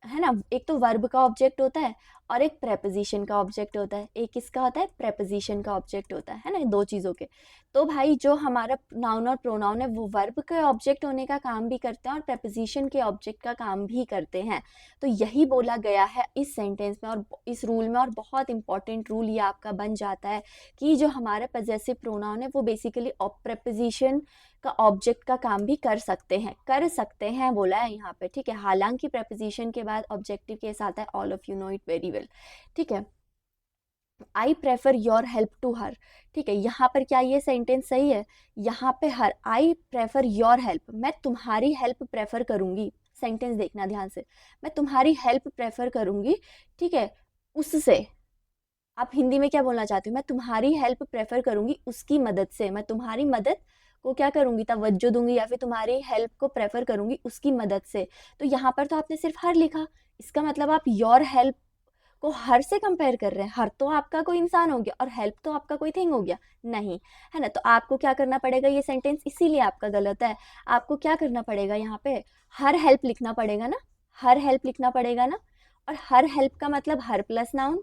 है ना। एक तो वर्ब का ऑब्जेक्ट होता है और एक प्रेपोजिशन का ऑब्जेक्ट होता है। एक किसका होता है? प्रेपोजिशन का ऑब्जेक्ट होता है ना, दो चीज़ों के। तो भाई जो हमारा नाउन और प्रोनाउन है वो वर्ब के ऑब्जेक्ट होने का काम भी करते हैं और प्रेपोजिशन के ऑब्जेक्ट का काम भी करते हैं। तो यही बोला गया है इस सेंटेंस में और इस रूल में, और बहुत इंपॉर्टेंट रूल ये आपका बन जाता है कि जो हमारा पजेसिव प्रोनाउन है वो बेसिकली प्रेपोजिशन का ऑब्जेक्ट का काम भी कर सकते हैं बोला है यहाँ पे, ठीक है। हालांकि प्रेपोजिशन के बाद ऑब्जेक्टिव केस आता है, all of you know it very well, ठीक है। I prefer your help to her, ठीक है। यहाँ पर क्या ये सेंटेंस सही है? यहाँ पे हर, आई प्रेफर योर हेल्प, मैं तुम्हारी हेल्प प्रेफर करूंगी। सेंटेंस देखना ध्यान से, मैं तुम्हारी हेल्प प्रेफर करूंगी, ठीक है, उससे। आप हिंदी में क्या बोलना चाहते हो? मैं तुम्हारी हेल्प प्रेफर करूंगी उसकी मदद से, मैं तुम्हारी मदद को क्या करूंगी? तवज्जो दूंगी, या फिर तुम्हारी हेल्प को प्रेफर करूंगी उसकी मदद से। तो यहाँ पर तो आपने सिर्फ हर लिखा, इसका मतलब आप योर हेल्प को हर से कंपेयर कर रहे हैं। हर तो आपका कोई इंसान हो गया और हेल्प तो आपका कोई थिंग हो गया, नहीं, है ना। तो आपको क्या करना पड़ेगा? ये सेंटेंस इसीलिए आपका गलत है। आपको क्या करना पड़ेगा यहाँ पे? हर हेल्प लिखना पड़ेगा ना, हर हेल्प लिखना पड़ेगा ना। और हर हेल्प का मतलब हर प्लस नाउन,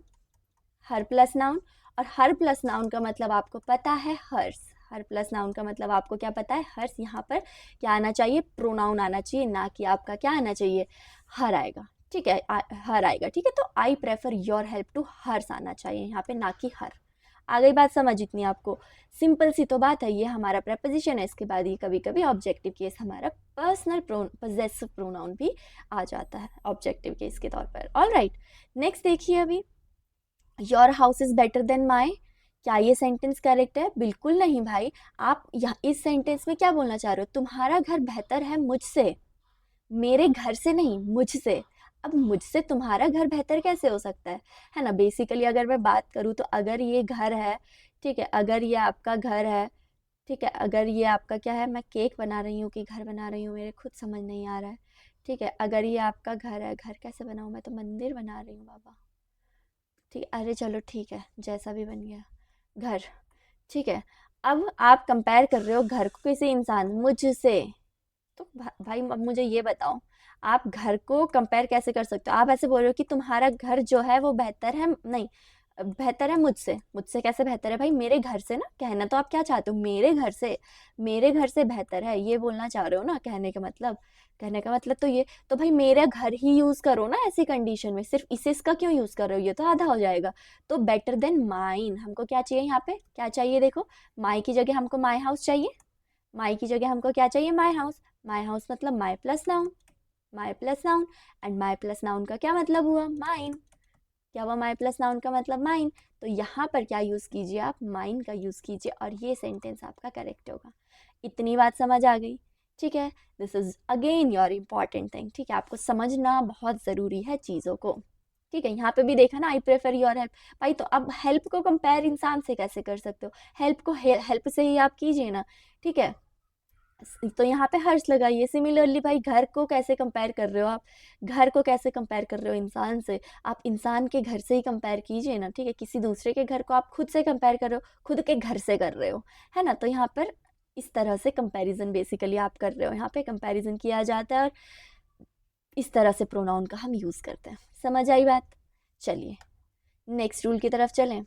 हर प्लस नाउन। और हर प्लस नाउन का मतलब आपको पता है हर्ष। हर प्लस नाउन का मतलब आपको क्या पता है? हर्ष। यहाँ पर क्या आना चाहिए? प्रोनाउन आना चाहिए, ना कि आपका क्या आना चाहिए? हर आएगा, ठीक है, हर आएगा, ठीक है। तो I prefer your help to hers आना चाहिए यहाँ पे, ना कि हर। आ गई बात समझ इतनी आपको? सिंपल सी तो बात है, ये हमारा प्रेपोजिशन है, इसके बाद ये कभी कभी ऑब्जेक्टिव केस हमारा पर्सनल पजेसिव प्रोनाउन भी आ जाता है ऑब्जेक्टिव केस के तौर पर। ऑल राइट, नेक्स्ट देखिए अभी, your house is better than my, क्या ये सेंटेंस करेक्ट है? बिल्कुल नहीं भाई। आप यहाँ इस सेंटेंस में क्या बोलना चाह रहे हो? तुम्हारा घर बेहतर है मुझसे, मेरे घर से नहीं, मुझसे। अब मुझसे तुम्हारा घर बेहतर कैसे हो सकता है ना। बेसिकली अगर मैं बात करूँ तो अगर ये घर है, ठीक है, अगर ये आपका घर है, ठीक है, अगर ये आपका क्या है, मैं केक बना रही हूँ कि घर बना रही हूँ मेरे खुद समझ नहीं आ रहा है, ठीक है। अगर ये आपका घर है, घर कैसे बनाऊँ? मैं तो मंदिर बना रही हूँ बाबा, ठीक है, अरे चलो ठीक है, जैसा भी बन गया, घर, ठीक है। अब आप कंपेयर कर रहे हो घर को किसी इंसान मुझसे, तो भाई अब मुझे ये बताओ, आप घर को कंपेयर कैसे कर सकते हो? आप ऐसे बोल रहे हो कि तुम्हारा घर जो है वो बेहतर है, नहीं, बेहतर है मुझसे। मुझसे कैसे बेहतर है भाई? मेरे घर से ना, कहना तो आप क्या चाहते हो? मेरे घर से, मेरे घर से बेहतर है ये बोलना चाह रहे हो ना, कहने का मतलब तो ये, तो भाई मेरा घर ही यूज करो ना ऐसी कंडीशन में, सिर्फ इसे इसका क्यों यूज कर रहे हो? ये तो आधा हो जाएगा। तो बेटर देन माइन, हमको क्या चाहिए यहाँ पे? क्या चाहिए देखो, माई की जगह हमको माई हाउस चाहिए, माई की जगह हमको क्या चाहिए? My house. माई हाउस मतलब माई plus noun, my plus noun. And my plus noun का क्या मतलब हुआ? माइन। क्या हुआ? माई प्लस नाउन का मतलब माइन। तो यहाँ पर क्या यूज़ कीजिए? आप माइन का यूज़ कीजिए और ये सेंटेंस आपका करेक्ट होगा। इतनी बात समझ आ गई, ठीक है। This is again your important thing, ठीक है, आपको समझना बहुत ज़रूरी है चीज़ों को, ठीक है। यहाँ पे भी देखा ना, आई प्रेफर योर हेल्प। भाई तो अब हेल्प को कंपेयर इंसान से कैसे कर सकते हो? हेल्प को हेल्प से ही आप कीजिए ना, ठीक है। तो यहाँ पे हर्ष लगाइए। सिमिलरली भाई घर को कैसे कंपेयर कर रहे हो आप? घर को कैसे कंपेयर कर रहे हो इंसान से? आप इंसान के घर से ही कंपेयर कीजिए ना, ठीक है। किसी दूसरे के घर को आप खुद से कंपेयर कर रहे हो, खुद के घर से कर रहे हो, है ना। तो यहाँ पर इस तरह से कंपैरिजन बेसिकली आप कर रहे हो, यहाँ पे कंपैरिजन किया जाता है और इस तरह से प्रोनाउन का हम यूज़ करते हैं। समझ आई बात? चलिए नेक्स्ट रूल की तरफ चलें।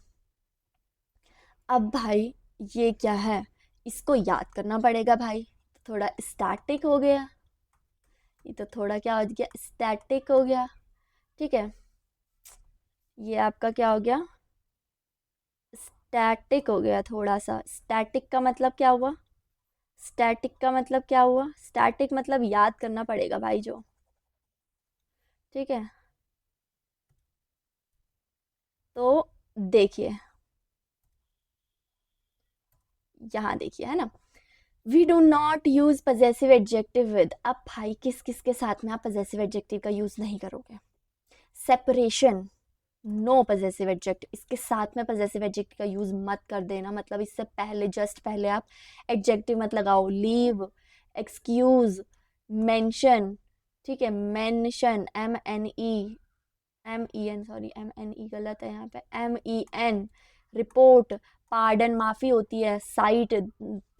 अब भाई ये क्या है, इसको याद करना पड़ेगा भाई। थोड़ा स्टैटिक हो गया, ये तो थोड़ा क्या हो गया, स्टैटिक हो गया। ठीक है, ये आपका क्या हो गया, स्टैटिक हो गया थोड़ा सा। स्टैटिक का मतलब क्या हुआ, स्टैटिक का मतलब क्या हुआ, स्टैटिक मतलब याद करना पड़ेगा भाई जो। ठीक है, तो देखिए यहाँ देखिए, है ना, we do not use possessive adjective with. अब भाई किस किस के साथ में आप पजेसिव एडजेक्टिव का यूज नहीं करोगे, सेपरेशन, नो पजेसिव एडजेक्टिव, इसके साथ में पजेसिव एडजेक्टिव का यूज मत कर देना। मतलब इससे पहले, जस्ट पहले आप एडजेक्टिव मत लगाओ, लीव, एक्सक्यूज, मेंशन, ठीक है, mention, M E N, sorry MNE गलत है यहाँ पे, MEN, रिपोर्ट, पार्डन माफ़ी होती है, साइट,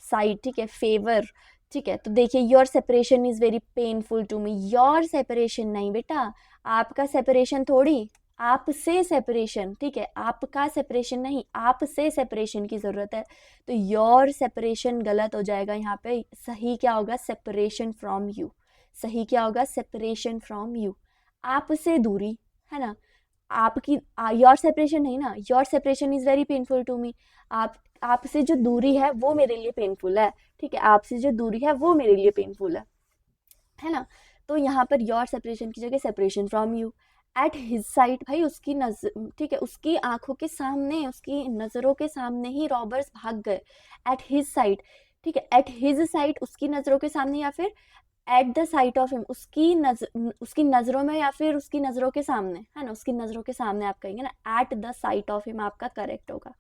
साइट, ठीक है, फेवर। ठीक है, तो देखिए, your separation is very painful to me. Your separation नहीं बेटा, आपका सेपरेशन थोड़ी, आपसे सेपरेशन। ठीक है, आपका सेपरेशन नहीं, आपसे सेपरेशन की ज़रूरत है। तो योर सेपरेशन गलत हो जाएगा यहाँ पे, सही क्या होगा, सेपरेशन फ्रॉम यू। सही क्या होगा, सेपरेशन फ्रॉम यू, आपसे दूरी, है ना। आपकी योर सेपरेशन नहीं ना, your separation is very painful to me. आप, आपसे जो दूरी है वो मेरे लिए पेनफुल है। ठीक है, आपसे जो दूरी है वो मेरे लिए पेनफुल है ना। तो यहाँ पर योर सेपरेशन की जगह separation from you. At his site, भाई उसकी नजर, ठीक है, उसकी आंखों के सामने, उसकी नज़रों के सामने ही रॉबर्स भाग गए। एट हिज साइट, ठीक है, एट हिज साइट, उसकी नज़रों के सामने, या फिर at the site of him, उसकी नज़रों में, या फिर उसकी नज़रों के सामने, है ना, उसकी नज़रों के सामने आप कहेंगे ना, at the site of him आपका करेक्ट होगा।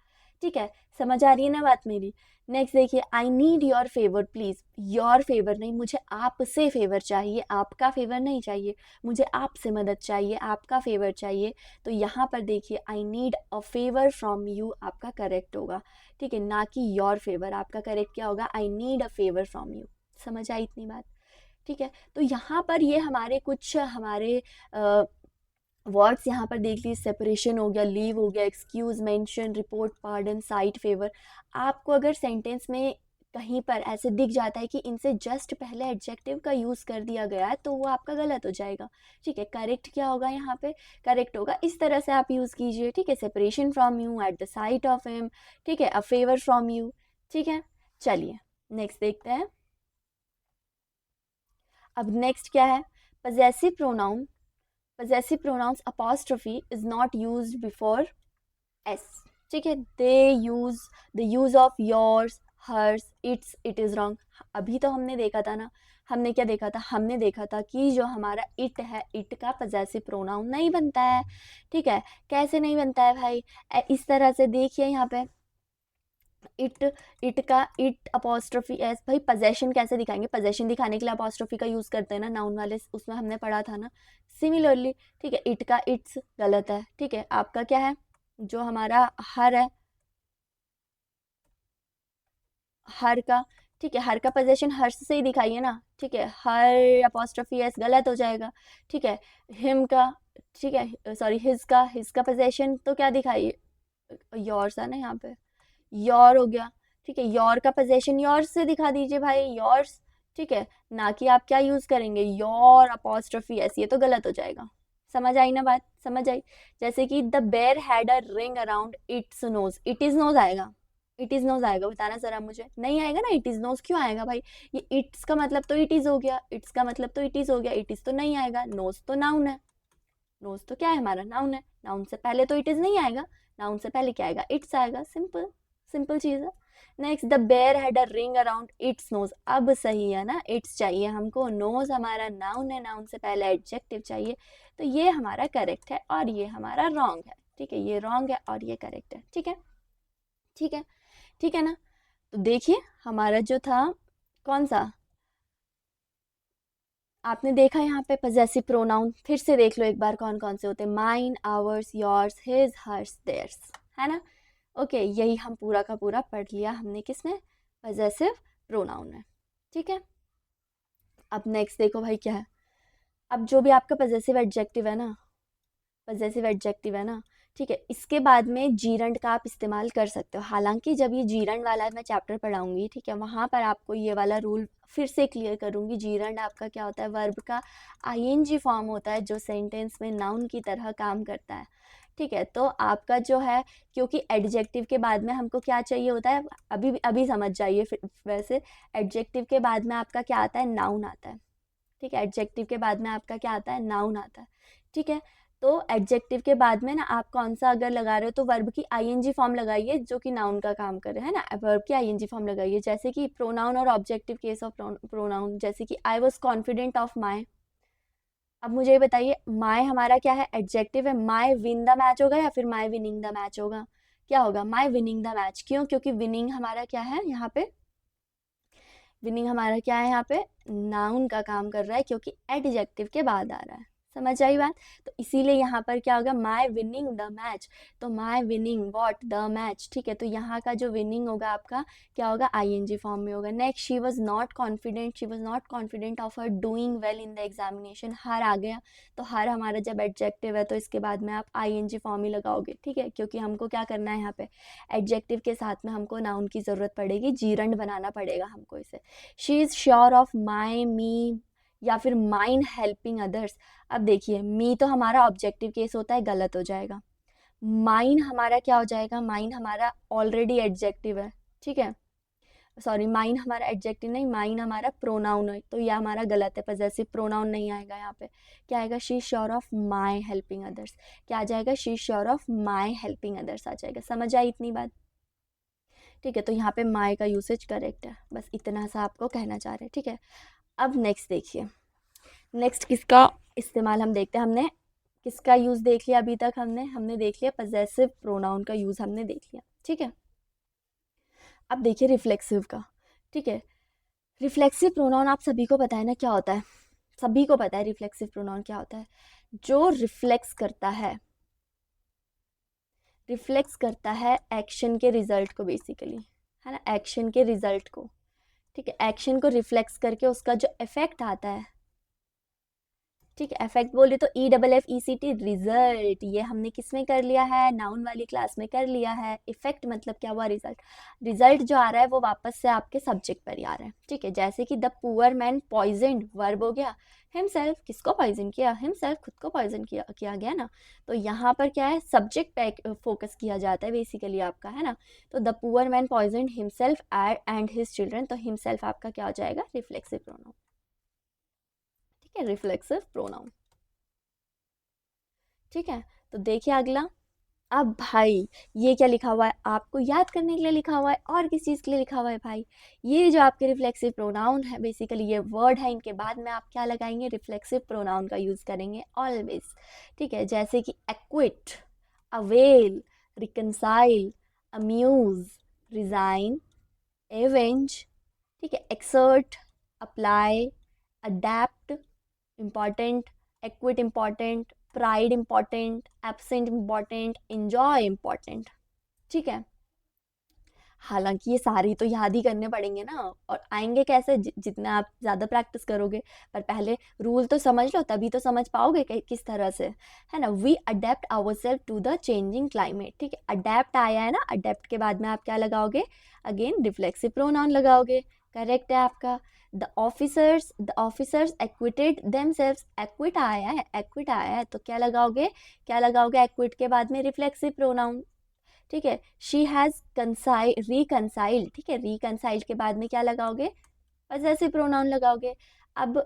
ठीक है, समझ आ रही है ना बात मेरी। नेक्स्ट देखिए, I need your favour please. Your favour नहीं, मुझे आपसे फेवर चाहिए, आपका फेवर नहीं चाहिए, मुझे आपसे मदद चाहिए, आपका फेवर चाहिए। तो यहाँ पर देखिए, I need a favour from you आपका करेक्ट होगा। ठीक है, ना कि योर फेवर, आपका करेक्ट क्या होगा, I need a favour from you. समझ आई इतनी बात? ठीक है, तो यहाँ पर ये हमारे कुछ हमारे वर्ड्स यहाँ पर देख लीजिए, सेपरेशन हो गया, लीव हो गया, excuse, mention, report, pardon, site, favour. आपको अगर सेंटेंस में कहीं पर ऐसे दिख जाता है कि इनसे जस्ट पहले एडजेक्टिव का यूज़ कर दिया गया है, तो वो आपका गलत हो जाएगा। ठीक है, करेक्ट क्या होगा यहाँ पे, करेक्ट होगा इस तरह से आप यूज़ कीजिए। ठीक है, separation from you, at the site of him, ठीक है, अ फेवर फ्रॉम यू। ठीक है, चलिए नेक्स्ट देखते हैं। अब नेक्स्ट क्या है, possessive pronoun. possessive pronouns apostrophe is not used before s। ठीक है, they use of yours, hers, its, it is wrong। अभी तो हमने देखा था ना, हमने क्या देखा था, हमने देखा था कि जो हमारा it है, it का possessive pronoun नहीं बनता है। ठीक है, कैसे नहीं बनता है भाई, इस तरह से देखिए यहाँ पे, इट, इट का इट अपोस्ट्रोफी एस, भाई पजेशन कैसे दिखाएंगे, पजेशन दिखाने के लिए अपोस्ट्रोफी का यूज करते हैं ना, नाउन वाले, उसमें हमने पढ़ा था ना। सिमिलरली, ठीक है, इट का इट्स गलत है। ठीक है, आपका क्या है, जो हमारा हर है, हर का, ठीक है, हर का पोजेशन हर्ष से ही दिखाइए ना। ठीक है, हर अपोस्ट्रोफी एस गलत हो जाएगा। ठीक है, हिम का, ठीक है, सॉरी, हिज का पोजेशन तो क्या दिखाइए, योर्स है ना यहाँ पे, योर हो गया। ठीक है, योर का पोजेशन योर्स से दिखा दीजिए भाई, योर्स। ठीक है, ना कि आप क्या यूज करेंगे, योर अपोस्ट्रोफी एस, ये तो गलत हो जाएगा। समझ आई ना बात, समझ आई। जैसे कि the bear had a ring around its nose, it is nose आएगा, इट इज नोज आएगा, बताना जरा मुझे, नहीं आएगा ना, इट इज नोज क्यों आएगा भाई, ये इट्स का मतलब तो इट इज हो गया, इट्स का मतलब तो इट इज हो गया, इट इज तो नहीं आएगा, नोज तो नाउन है, नोज तो क्या है हमारा, नाउन है, नाउन से पहले तो इट इज नहीं आएगा, नाउन से पहले क्या आएगा, इट्स आएगा, सिंपल, सिंपल चीज है। Next, the bear had a ring around its nose, अब सही है ना, इट्स चाहिए हमको, नोज हमारा नाउन है, नाउन से पहले एडजेक्टिव चाहिए। तो ये हमारा करेक्ट है और ये हमारा रॉन्ग है। ठीक है, ये रॉन्ग है और ये करेक्ट है। ठीक है, ठीक है, ठीक है ना। तो देखिए हमारा जो था, कौन सा, आपने देखा यहाँ पे पजेसिव प्रोनाउन, फिर से देख लो एक बार कौन कौन से होते हैं, mine, ours, yours, his, hers, theirs, है ना। ओके, यही हम पूरा का पूरा पढ़ लिया हमने, किसमें, पजेसिव प्रोनाउन है। ठीक है, अब नेक्स्ट देखो भाई क्या है। अब जो भी आपका पजेसिव एडजेक्टिव है ना, पजेसिव एडजेक्टिव है ना, ठीक है, इसके बाद में जीरंड का आप इस्तेमाल कर सकते हो। हालांकि जब ये जीरंड वाला मैं चैप्टर पढ़ाऊंगी, ठीक है, वहां पर आपको ये वाला रूल फिर से क्लियर करूंगी। जीरंड आपका क्या होता है, वर्ब का आईएनजी फॉर्म होता है जो सेंटेंस में नाउन की तरह काम करता है। ठीक है, तो आपका जो है, क्योंकि एडजेक्टिव के बाद में हमको क्या चाहिए होता है, अभी अभी समझ जाइए फिर। वैसे एडजेक्टिव के बाद में आपका क्या आता है, नाउन आता है। ठीक है, एडजेक्टिव के बाद में आपका क्या आता है, नाउन आता है। ठीक है, तो एडजेक्टिव के बाद में ना आप कौन सा अगर लगा रहे हो तो वर्ब की आईएनजी फॉर्म लगाइए जो कि नाउन का काम करे, है ना। वर्ब की आईएनजी फॉर्म लगाइए, जैसे कि प्रोनाउन और ऑब्जेक्टिव केस ऑफ प्रोनाउन, जैसे कि I was confident of my. अब मुझे ये बताइए, माई हमारा क्या है, एडजेक्टिव है। माई विन द मैच होगा या फिर माई विनिंग द मैच होगा, क्या होगा, माई विनिंग द मैच। क्यों, क्योंकि विनिंग हमारा क्या है यहाँ पे, विनिंग हमारा क्या है यहाँ पे, नाउन का काम कर रहा है, क्योंकि एडजेक्टिव के बाद आ रहा है। समझ आई बात। तो इसीलिए यहाँ पर क्या होगा, माई विनिंग द मैच। तो माई विनिंग व्हाट, द मैच। ठीक है, तो यहाँ का जो विनिंग होगा आपका क्या होगा, आईएनजी फॉर्म में होगा। Next, she was not confident, she was not confident of her doing well in the examination. Her आ गया, तो हर हमारा जब एडजेक्टिव है तो इसके बाद में आप आईएनजी फॉर्म ही लगाओगे। ठीक है, क्योंकि हमको क्या करना है यहाँ पे, एडजेक्टिव के साथ में हमको नाउन की ज़रूरत पड़ेगी, जीरंड बनाना पड़ेगा हमको इसे। She is sure of my me या फिर माइन हेल्पिंग अदर्स। अब देखिए, मी तो हमारा ऑब्जेक्टिव केस होता है, गलत हो जाएगा। माइन हमारा क्या हो जाएगा, माइन हमारा ऑलरेडी एडजेक्टिव है। ठीक है, सॉरी, माइन हमारा एडजेक्टिव नहीं, माइन हमारा प्रोनाउन है, तो यह हमारा गलत है, पजेसिव प्रोनाउन नहीं आएगा यहाँ पे। क्या आएगा, she sure of my helping others. क्या आ जाएगा, she sure of my helping others आ जाएगा। समझ आई इतनी बात। ठीक है, तो यहाँ पे माई का यूसेज करेक्ट है, बस इतना सा आपको कहना चाह रहे हैं। ठीक है, अब नेक्स्ट देखिए, नेक्स्ट किसका इस्तेमाल हम देखते हैं। हमने किसका यूज़ देख लिया अभी तक, हमने हमने देख लिया पजेसिव प्रोनाउन का यूज़ हमने देख लिया। ठीक है, अब देखिए रिफ्लेक्सिव का। ठीक है, रिफ्लेक्सिव प्रोनाउन आप सभी को पता है ना क्या होता है, सभी को पता है रिफ्लेक्सिव प्रोनाउन क्या होता है। जो रिफ्लेक्स करता है, रिफ्लेक्स करता है एक्शन के रिजल्ट को बेसिकली, है ना, एक्शन के रिजल्ट को। ठीक है, एक्शन को रिफ्लेक्स करके उसका जो इफेक्ट आता है, ठीक है, इफेक्ट बोले तो EFFECT, रिजल्ट। ये हमने किस में कर लिया है, नाउन वाली क्लास में कर लिया है। इफेक्ट मतलब क्या हुआ, रिजल्ट। रिजल्ट जो आ रहा है वो वापस से आपके सब्जेक्ट पर ही आ रहा है। ठीक है, जैसे कि the poor man poisoned, verb हो गया, हिमसेल्फ, किसको पॉइजन किया, हिमसेल्फ, खुद को पॉइजन किया गया ना। तो यहाँ पर क्या है, सब्जेक्ट पे फोकस किया जाता है बेसिकली आपका, है ना। तो the poor man poisoned himself and his children, तो हिमसेल्फ आपका क्या हो जाएगा, रिफ्लेक्सिव प्रोनाउन। ठीक है, रिफ्लेक्सिव प्रोनाउन। ठीक है, तो देखिए अगला। अब भाई, ये क्या लिखा हुआ है, आपको याद करने के लिए लिखा हुआ है और किस चीज़ के लिए लिखा हुआ है भाई। ये जो आपके रिफ्लेक्सिव प्रोनाउन है, बेसिकली ये वर्ड है, इनके बाद में आप क्या लगाएंगे, रिफ्लेक्सिव प्रोनाउन का यूज़ करेंगे ऑलवेज। ठीक है, जैसे कि acquit, avail, reconcile, amuse, resign, avenge. ठीक है, exert, apply, adapt, important, acquit important, pride important, absent important, enjoy important. ठीक है, हालांकि ये सारी तो याद ही करने पड़ेंगे ना, और आएंगे कैसे, जितना आप ज़्यादा प्रैक्टिस करोगे। पर पहले रूल तो समझ लो, तभी तो समझ पाओगे कि किस तरह से, है ना। We adapt our self to the changing climate. ठीक है, अडेप्ट आया है ना, अडेप्ट के बाद में आप क्या लगाओगे, अगेन रिफ्लेक्सिव प्रोनाउन लगाओगे। करेक्ट है आपका। The officers acquitted themselves, equity आया है, एक्विट आया है, तो क्या लगाओगे, क्या लगाओगे एक्विट के बाद में, रिफ्लेक्सिव प्रोनाउन। ठीक है, शी हैज़ रिकनसाइल्ड। ठीक है, रिकनसाइल्ड के बाद में क्या लगाओगे, पजेसिव प्रोनाउन लगाओगे। अब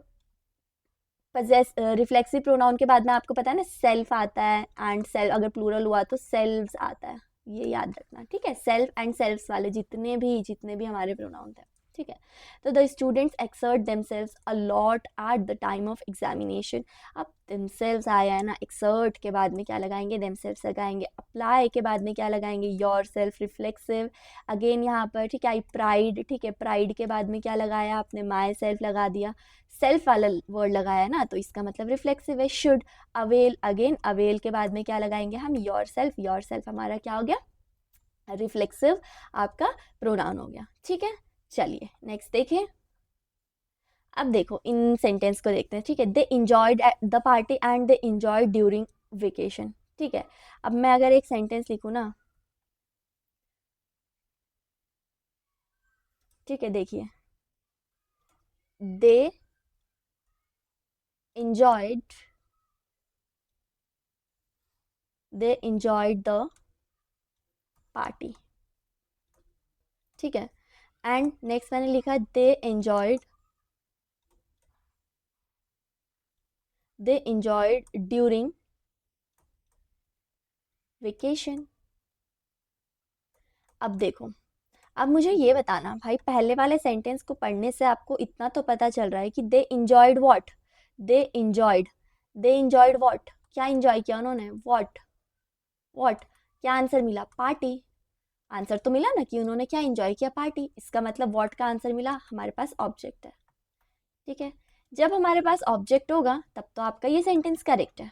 रिफ्लेक्सिव प्रोनाउन के बाद में आपको पता है ना, सेल्फ आता है, एंड सेल्फ अगर प्लूरल हुआ तो सेल्व्स आता है, ये याद रखना। ठीक है, सेल्फ एंड सेल्व्स वाले जितने भी हमारे प्रोनाउन थे। ठीक है, तो the students exert themselves a lot at the time of examination. अब देमसेल्व्स आया है ना, एक्सर्ट के बाद में क्या लगाएंगे, देमसेल्व्स लगाएंगे। अप्लाई के बाद में क्या लगाएंगे, योर सेल्फ, रिफ्लेक्सिव। अगेन यहाँ पर, ठीक है, आई प्राइड। ठीक है, प्राइड के बाद में क्या लगाया आपने, माई सेल्फ लगा दिया, सेल्फ वाला वर्ड लगाया ना, तो इसका मतलब रिफ्लेक्सिव है। शुड, अवेल, अगेन अवेल के बाद में क्या लगाएंगे हम, योर सेल्फ। योर सेल्फ हमारा क्या हो गया, रिफ्लेक्सिव आपका प्रोनाउन हो गया। ठीक है, चलिए नेक्स्ट देखें। अब देखो इन सेंटेंस को देखते हैं, ठीक है। They enjoyed the party and they enjoyed during vacation, ठीक है। अब मैं अगर एक सेंटेंस लिखूँ ना, ठीक है, देखिए, दे इंजॉयड द पार्टी, ठीक है। एंड नेक्स्ट मैंने लिखा दे इंजॉयड ड्यूरिंग वेकेशन। अब देखो, अब मुझे ये बताना भाई, पहले वाले सेंटेंस को पढ़ने से आपको इतना तो पता चल रहा है कि they enjoyed what, they enjoyed they enjoyed what, क्या इंजॉय किया उन्होंने, व्हाट क्या आंसर मिला, पार्टी। आंसर तो मिला ना कि उन्होंने क्या इंजॉय किया, पार्टी। इसका मतलब व्हाट का आंसर मिला, हमारे पास ऑब्जेक्ट है, ठीक है। जब हमारे पास ऑब्जेक्ट होगा तब तो आपका ये सेंटेंस करेक्ट है,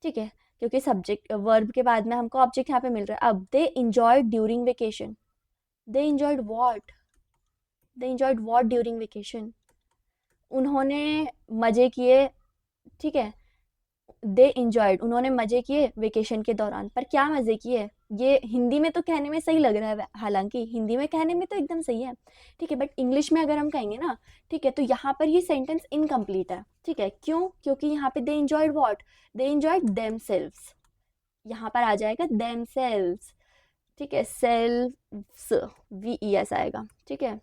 ठीक है, क्योंकि सब्जेक्ट वर्ब के बाद में हमको ऑब्जेक्ट यहाँ पे मिल रहा है। अब they enjoyed during vacation, they enjoyed what, they enjoyed what during vacation, उन्होंने मजे किए, ठीक है। दे इंजॉयड, उन्होंने मजे किए वेकेशन के दौरान, पर क्या मजे किए, ये हिंदी में तो कहने में सही लग रहा है, हालांकि हिंदी में कहने में तो एकदम सही है, ठीक है, बट इंग्लिश में अगर हम कहेंगे ना, ठीक है, तो यहाँ पर ये सेंटेंस इनकम्प्लीट है, ठीक है। क्यों? क्योंकि यहाँ पे they enjoyed what, they enjoyed themselves, यहाँ पर आ जाएगा देमसेल्व्स, ठीक है, सेल्व्स VES आएगा, ठीक है,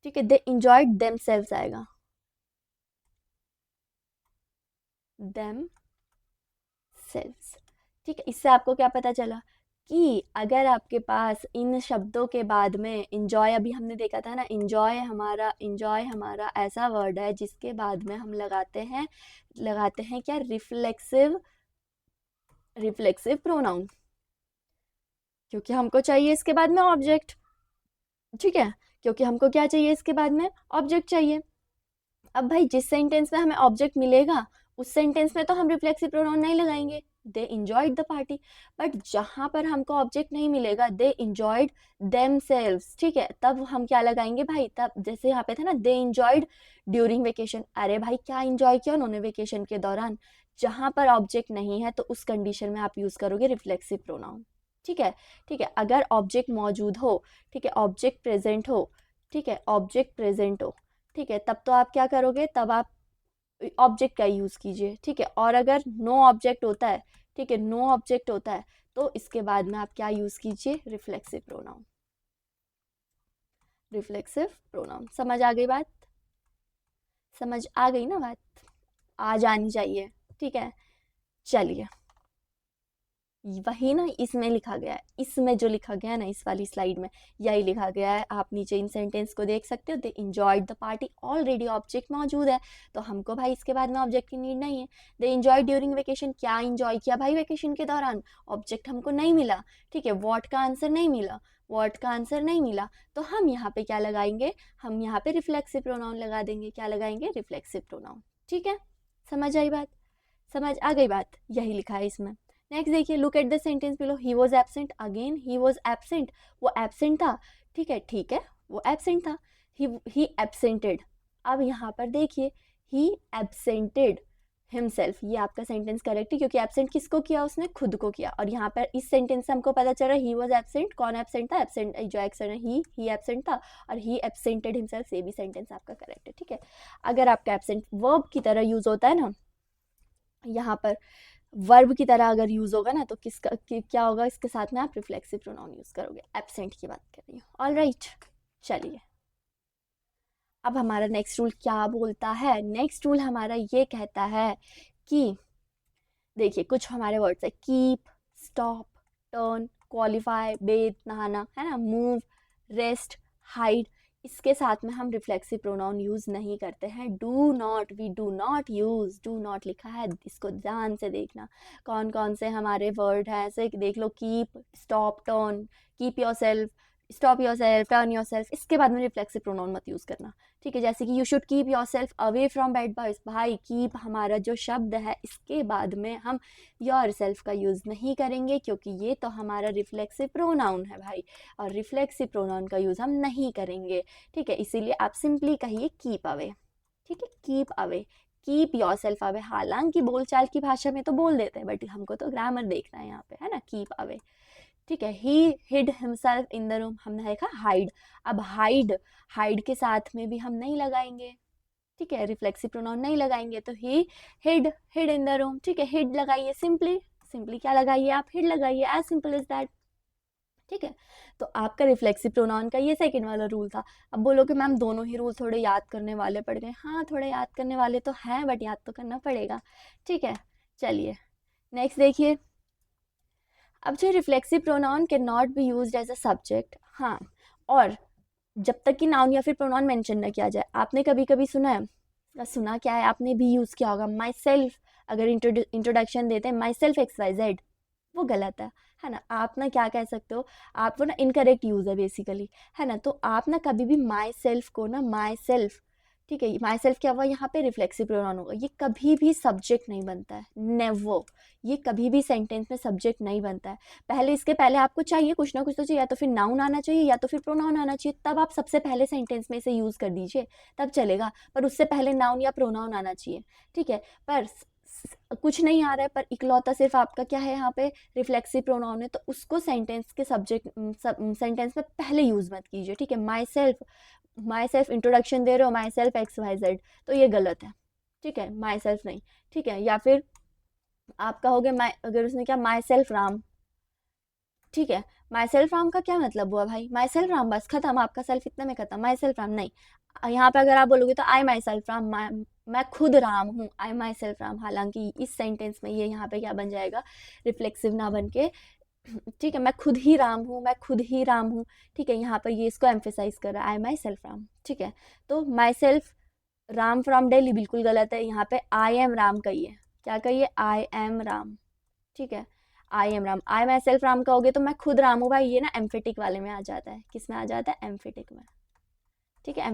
ठीक है, दे इंजॉयड देमसेल्व्स आएगा, देम सेल्स, ठीक है। इससे आपको क्या पता चला कि अगर आपके पास इन शब्दों के बाद में इंजॉय, अभी हमने देखा था ना, इंजॉय हमारा ऐसा वर्ड है जिसके बाद में हम लगाते हैं क्या, रिफ्लेक्सिव प्रोनाउन, क्योंकि हमको चाहिए इसके बाद में ऑब्जेक्ट, ठीक है, क्योंकि हमको क्या चाहिए इसके बाद में, ऑब्जेक्ट चाहिए। अब भाई जिस सेंटेंस में हमें ऑब्जेक्ट मिलेगा उस सेंटेंस में तो हम रिफ्लेक्सिव प्रोनाउन नहीं लगाएंगे, दे इंजॉयड द पार्टी। बट जहां पर हमको ऑब्जेक्ट नहीं मिलेगा, दे इंजॉयड देमसेल्व्स, ठीक है, तब हम क्या लगाएंगे भाई, तब जैसे यहाँ पे था ना, दे इंजॉयड ड्यूरिंग वेकेशन, अरे भाई क्या इंजॉय किया उन्होंने वेकेशन के दौरान। जहां पर ऑब्जेक्ट नहीं है तो उस कंडीशन में आप यूज करोगे रिफ्लेक्सिव प्रोनाउन, ठीक है, ठीक है। अगर ऑब्जेक्ट मौजूद हो, ठीक है, ऑब्जेक्ट प्रेजेंट हो, ठीक है, ऑब्जेक्ट प्रेजेंट हो, ठीक है, तब तो आप क्या करोगे, तब आप ऑब्जेक्ट का यूज कीजिए, ठीक है। और अगर नो ऑब्जेक्ट होता है, ठीक है, नो ऑब्जेक्ट होता है, तो इसके बाद में आप क्या यूज कीजिए, रिफ्लेक्सिव प्रोनाउन, रिफ्लेक्सिव प्रोनाउन। समझ आ गई बात, समझ आ गई ना बात, आ जानी चाहिए, ठीक है। चलिए, वही ना इसमें लिखा गया है, इसमें जो लिखा गया है ना इस वाली स्लाइड में, यही लिखा गया है। आप नीचे इन सेंटेंस को देख सकते हो, they enjoyed the party, already object मौजूद है, तो हमको भाई इसके बाद में ऑब्जेक्ट की नीड नहीं है। दे इंजॉय ड्यूरिंग वेकेशन, क्या इंजॉय किया भाई वेकेशन के दौरान, ऑब्जेक्ट हमको नहीं मिला, ठीक है, व्हाट का आंसर नहीं मिला, व्हाट का आंसर नहीं मिला, तो हम यहाँ पे क्या लगाएंगे, हम यहाँ पे रिफ्लेक्सिव प्रोनाउन लगा देंगे, क्या लगाएंगे, रिफ्लेक्सिव प्रोनाउन, ठीक है। समझ आई बात, समझ आ गई बात, यही लिखा है इसमें। नेक्स्ट देखिए, look at the sentence below, he was absent, again he was absent, वो एबसेंट था, ठीक है, ठीक है, वो एबसेंट था, ही एबसेंटेड। अब यहाँ पर देखिए, ही एबसेंटेड हिमसेल्फ, ये आपका सेंटेंस करेक्ट है, क्योंकि एबसेंट किसको किया, उसने खुद को किया। और यहाँ पर इस सेंटेंस से हमको पता चल रहा है ही वॉज एबसेंट, कौन एबसेंट था, एबसेंट जो एक्शन है ही एबसेंट था, और ही एबसेंटेड हिमसेल्फ, ये भी सेंटेंस आपका करेक्ट है, ठीक है। अगर आपका एबसेंट वर्ब की तरह यूज होता है ना, यहाँ पर वर्ब की तरह अगर यूज होगा ना, तो क्या होगा, इसके साथ में आप रिफ्लेक्सिव प्रोनाउन यूज करोगे, एब्सेंट की बात कर रही हूँ। ऑल राइट, चलिए, अब हमारा नेक्स्ट रूल क्या बोलता है, नेक्स्ट रूल हमारा ये कहता है कि देखिए कुछ हमारे वर्ड्स है, keep, stop, turn, qualify, Beth नहाना, है ना, मूव, रेस्ट, हाइड, इसके साथ में हम रिफ्लेक्सिव प्रोनाउन यूज नहीं करते हैं। Do not, we do not use, do not लिखा है, इसको ध्यान से देखना, कौन कौन से हमारे वर्ड हैं, ऐसे देख लो, keep, stop, turn, keep yourself, stop yourself, turn yourself, इसके बाद में रिफ्लेक्सिव प्रोनाउन मत यूज़ करना, ठीक है। जैसे कि you should keep your self away from bad boys, भाई कीप हमारा जो शब्द है इसके बाद में हम योर सेल्फ का यूज़ नहीं करेंगे, क्योंकि ये तो हमारा रिफ्लेक्सिव प्रोनाउन है भाई, और रिफ्लेक्सिव प्रोनाउन का यूज़ हम नहीं करेंगे, ठीक है। इसीलिए आप सिंपली कहिए कीप अवे, ठीक है, keep away, keep your self away. हालांकि बोलचाल की भाषा में तो बोल देते हैं, बट हमको तो ग्रामर देखना है यहाँ पे, है ना, कीप अवे, ठीक है। ही hide himself in the room, हमने देखा हाइड, अब हाइड, हाइड के साथ में भी हम नहीं लगाएंगे, ठीक है, रिफ्लेक्सिव प्रोनाउन नहीं लगाएंगे, तो ही hide, hid in the room, ठीक है, हिड लगाइए, सिंपली, सिंपली क्या लगाइए आप, हिड लगाइए, एज सिंपल इज दैट, ठीक है। तो आपका रिफ्लेक्सिव प्रोनाउन का ये सेकंड वाला रूल था। अब बोलो कि मैम दोनों ही रूल थोड़े याद करने वाले पड़ गए, हाँ थोड़े याद करने वाले तो हैं, बट याद तो करना पड़ेगा, ठीक है। चलिए नेक्स्ट देखिए, अब जो reflexive pronoun can not be used as a subject, हाँ, और जब तक कि नाउन या फिर प्रोनाउन मेंशन ना किया जाए। आपने कभी कभी सुना है, सुना क्या है, आपने भी यूज़ किया होगा माई सेल्फ, अगर इंट्रोडक्शन देते हैं myself X Y Z, वो गलत है ना। आप ना क्या कह सकते हो, आप वो ना इनकरेक्ट यूज़ है बेसिकली, है ना। तो आप ना कभी भी माई सेल्फ को ना माई सेल्फ, ठीक है, माई सेल्फ क्या हुआ यहाँ पे, रिफ्लेक्सिव प्रोनाउन होगा, ये कभी भी सब्जेक्ट नहीं बनता है, नेवर, ये कभी भी सेंटेंस में सब्जेक्ट नहीं बनता है। पहले इसके पहले आपको चाहिए कुछ ना कुछ तो चाहिए, या तो फिर नाउन आना चाहिए या तो फिर प्रोनाउन आना चाहिए, तब आप सबसे पहले सेंटेंस में इसे यूज़ कर दीजिए, तब चलेगा, पर उससे पहले नाउन या प्रोनाउन आना चाहिए, ठीक है। पर कुछ नहीं आ रहा है, पर इकलौता सिर्फ आपका क्या है यहाँ पे, रिफ्लेक्सिव प्रोनाउन है, तो उसको सेंटेंस के सब्जेक्ट, सेंटेंस में पहले यूज़ मत कीजिए, ठीक है। माई सेल्फ इंट्रोडक्शन दे रहे हो, myself X Y Z, तो ये गलत है, ठीक है, माई सेल्फ नहीं, ठीक है। या फिर आप कहोगे माई, अगर उसने क्या माई सेल्फ राम, ठीक है, माई सेल्फ राम का क्या मतलब हुआ भाई, माई सेल्फ राम बस खत्म, आपका सेल्फ इतने में खत्म, माई सेल्फ राम नहीं। यहाँ पे अगर आप बोलोगे तो आई माई सेल्फ राम, मैं खुद राम हूँ, आई माई सेल्फ राम, हालांकि इस सेंटेंस में ये यहाँ पे क्या बन जाएगा, रिफ्लेक्सिव ना बन के, ठीक है, मैं खुद ही राम हूँ, मैं खुद ही राम हूँ, ठीक है, यहाँ पर ये इसको एम्फेसाइज कर रहा है, आई माई सेल्फ राम, ठीक है। तो my self Ram from Delhi बिल्कुल गलत है, यहाँ पे आई एम राम कहिए, क्या कहिए, आई एम राम, ठीक है, I am Ram, I my self Ram कहोगे तो मैं खुद राम हूँ भाई, ये ना एम्फेटिक वाले में आ जाता है, किस में आ जाता है, एम्फेटिक में, ठीक है।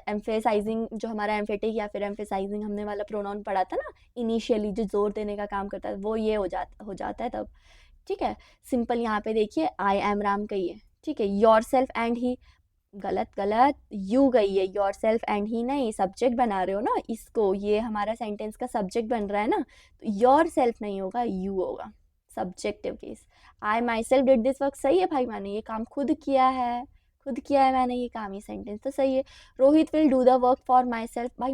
एम्फेसाइजिंग, जो हमारा एम्फेटिक या फिर एम्फेसाइजिंग हमने वाला प्रोनाउन पढ़ा था ना इनिशियली, जो जोर देने का काम करता है, वो ये हो जाता है तब, ठीक है। सिंपल यहाँ पे देखिए, आई एम राम कहिए, ठीक है। योर सेल्फ एंड ही, गलत गलत, यू गई है, योर सेल्फ एंड ही नहीं, सब्जेक्ट बना रहे हो ना इसको, ये हमारा सेंटेंस का सब्जेक्ट बन रहा है ना, तो योर सेल्फ नहीं होगा, यू होगा, subjective case. I my self did this work, सही है भाई, मैंने ये काम खुद किया है, खुद किया है मैंने ये काम, ये सेंटेंस तो सही है। Rohit will do the work for my self, भाई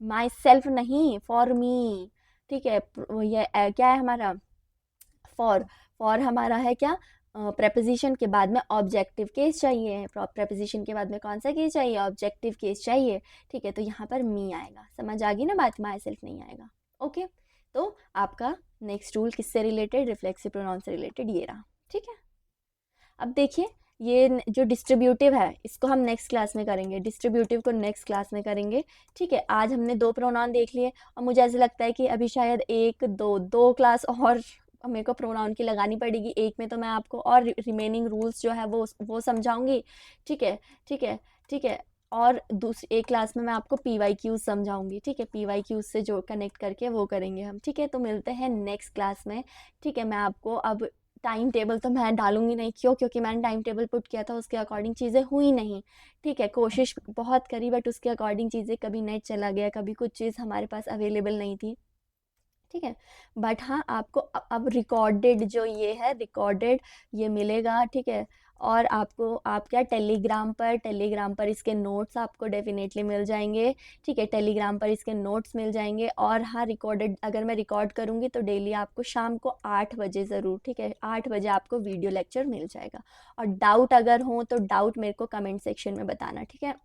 माई सेल्फ नहीं, फॉर मी, ठीक है। ये क्या है हमारा, फॉर, फॉर हमारा है क्या, प्रेपोजिशन के बाद में ऑब्जेक्टिव केस चाहिए, प्रेपोजिशन के बाद में कौन सा केस चाहिए, ऑब्जेक्टिव केस चाहिए, ठीक है। तो यहाँ पर मी आएगा, समझ आ गई ना बात, माई सेल्फ नहीं आएगा, ओके। तो आपका नेक्स्ट रूल किससे रिलेटेड, रिफ्लेक्सिव प्रोनाउन से रिलेटेड ये रहा, ठीक है। अब देखिए, ये जो डिस्ट्रीब्यूटिव है इसको हम नेक्स्ट क्लास में करेंगे, डिस्ट्रीब्यूटिव को नेक्स्ट क्लास में करेंगे, ठीक है। आज हमने दो प्रोनाउन देख लिए, और मुझे ऐसा लगता है कि अभी शायद एक दो दो क्लास और मेरे को प्रोनाउन की लगानी पड़ेगी, एक में तो मैं आपको और रिमेनिंग रूल्स जो है वो समझाऊंगी, ठीक है, ठीक है, ठीक है। और दूसरी एक क्लास में मैं आपको PYQ समझाऊंगी, ठीक है, PYQ से जो कनेक्ट करके वो करेंगे हम, ठीक है। तो मिलते हैं नेक्स्ट क्लास में, ठीक है। मैं आपको अब टाइम टेबल तो मैं डालूंगी नहीं, क्यों, क्योंकि मैंने टाइम टेबल पुट किया था, उसके अकॉर्डिंग चीज़ें हुई नहीं, ठीक है। कोशिश बहुत करी, बट उसके अकॉर्डिंग चीज़ें, कभी नेट चला गया, कभी कुछ चीज़ हमारे पास अवेलेबल नहीं थी, ठीक है। बट हाँ, आपको अब रिकॉर्डेड जो ये है, रिकॉर्डेड ये मिलेगा, ठीक है। और आपको, आप क्या, टेलीग्राम पर इसके नोट्स आपको डेफिनेटली मिल जाएंगे, ठीक है, टेलीग्राम पर इसके नोट्स मिल जाएंगे। और हाँ, रिकॉर्डेड अगर मैं रिकॉर्ड करूँगी तो डेली आपको शाम को 8 बजे ज़रूर, ठीक है, 8 बजे आपको वीडियो लेक्चर मिल जाएगा। और डाउट अगर हो तो डाउट मेरे को कमेंट सेक्शन में बताना, ठीक है।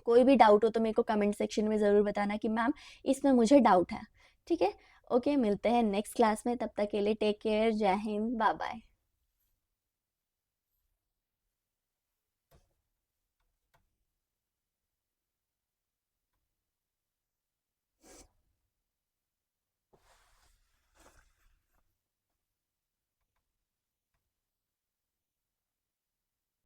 कोई भी डाउट हो तो मेरे को कमेंट सेक्शन में ज़रूर बताना कि मैम इसमें मुझे डाउट है, ठीक है। ओके, मिलते हैं नेक्स्ट क्लास में, तब तक के लिए टेक केयर, जय हिंद, बाय बाय।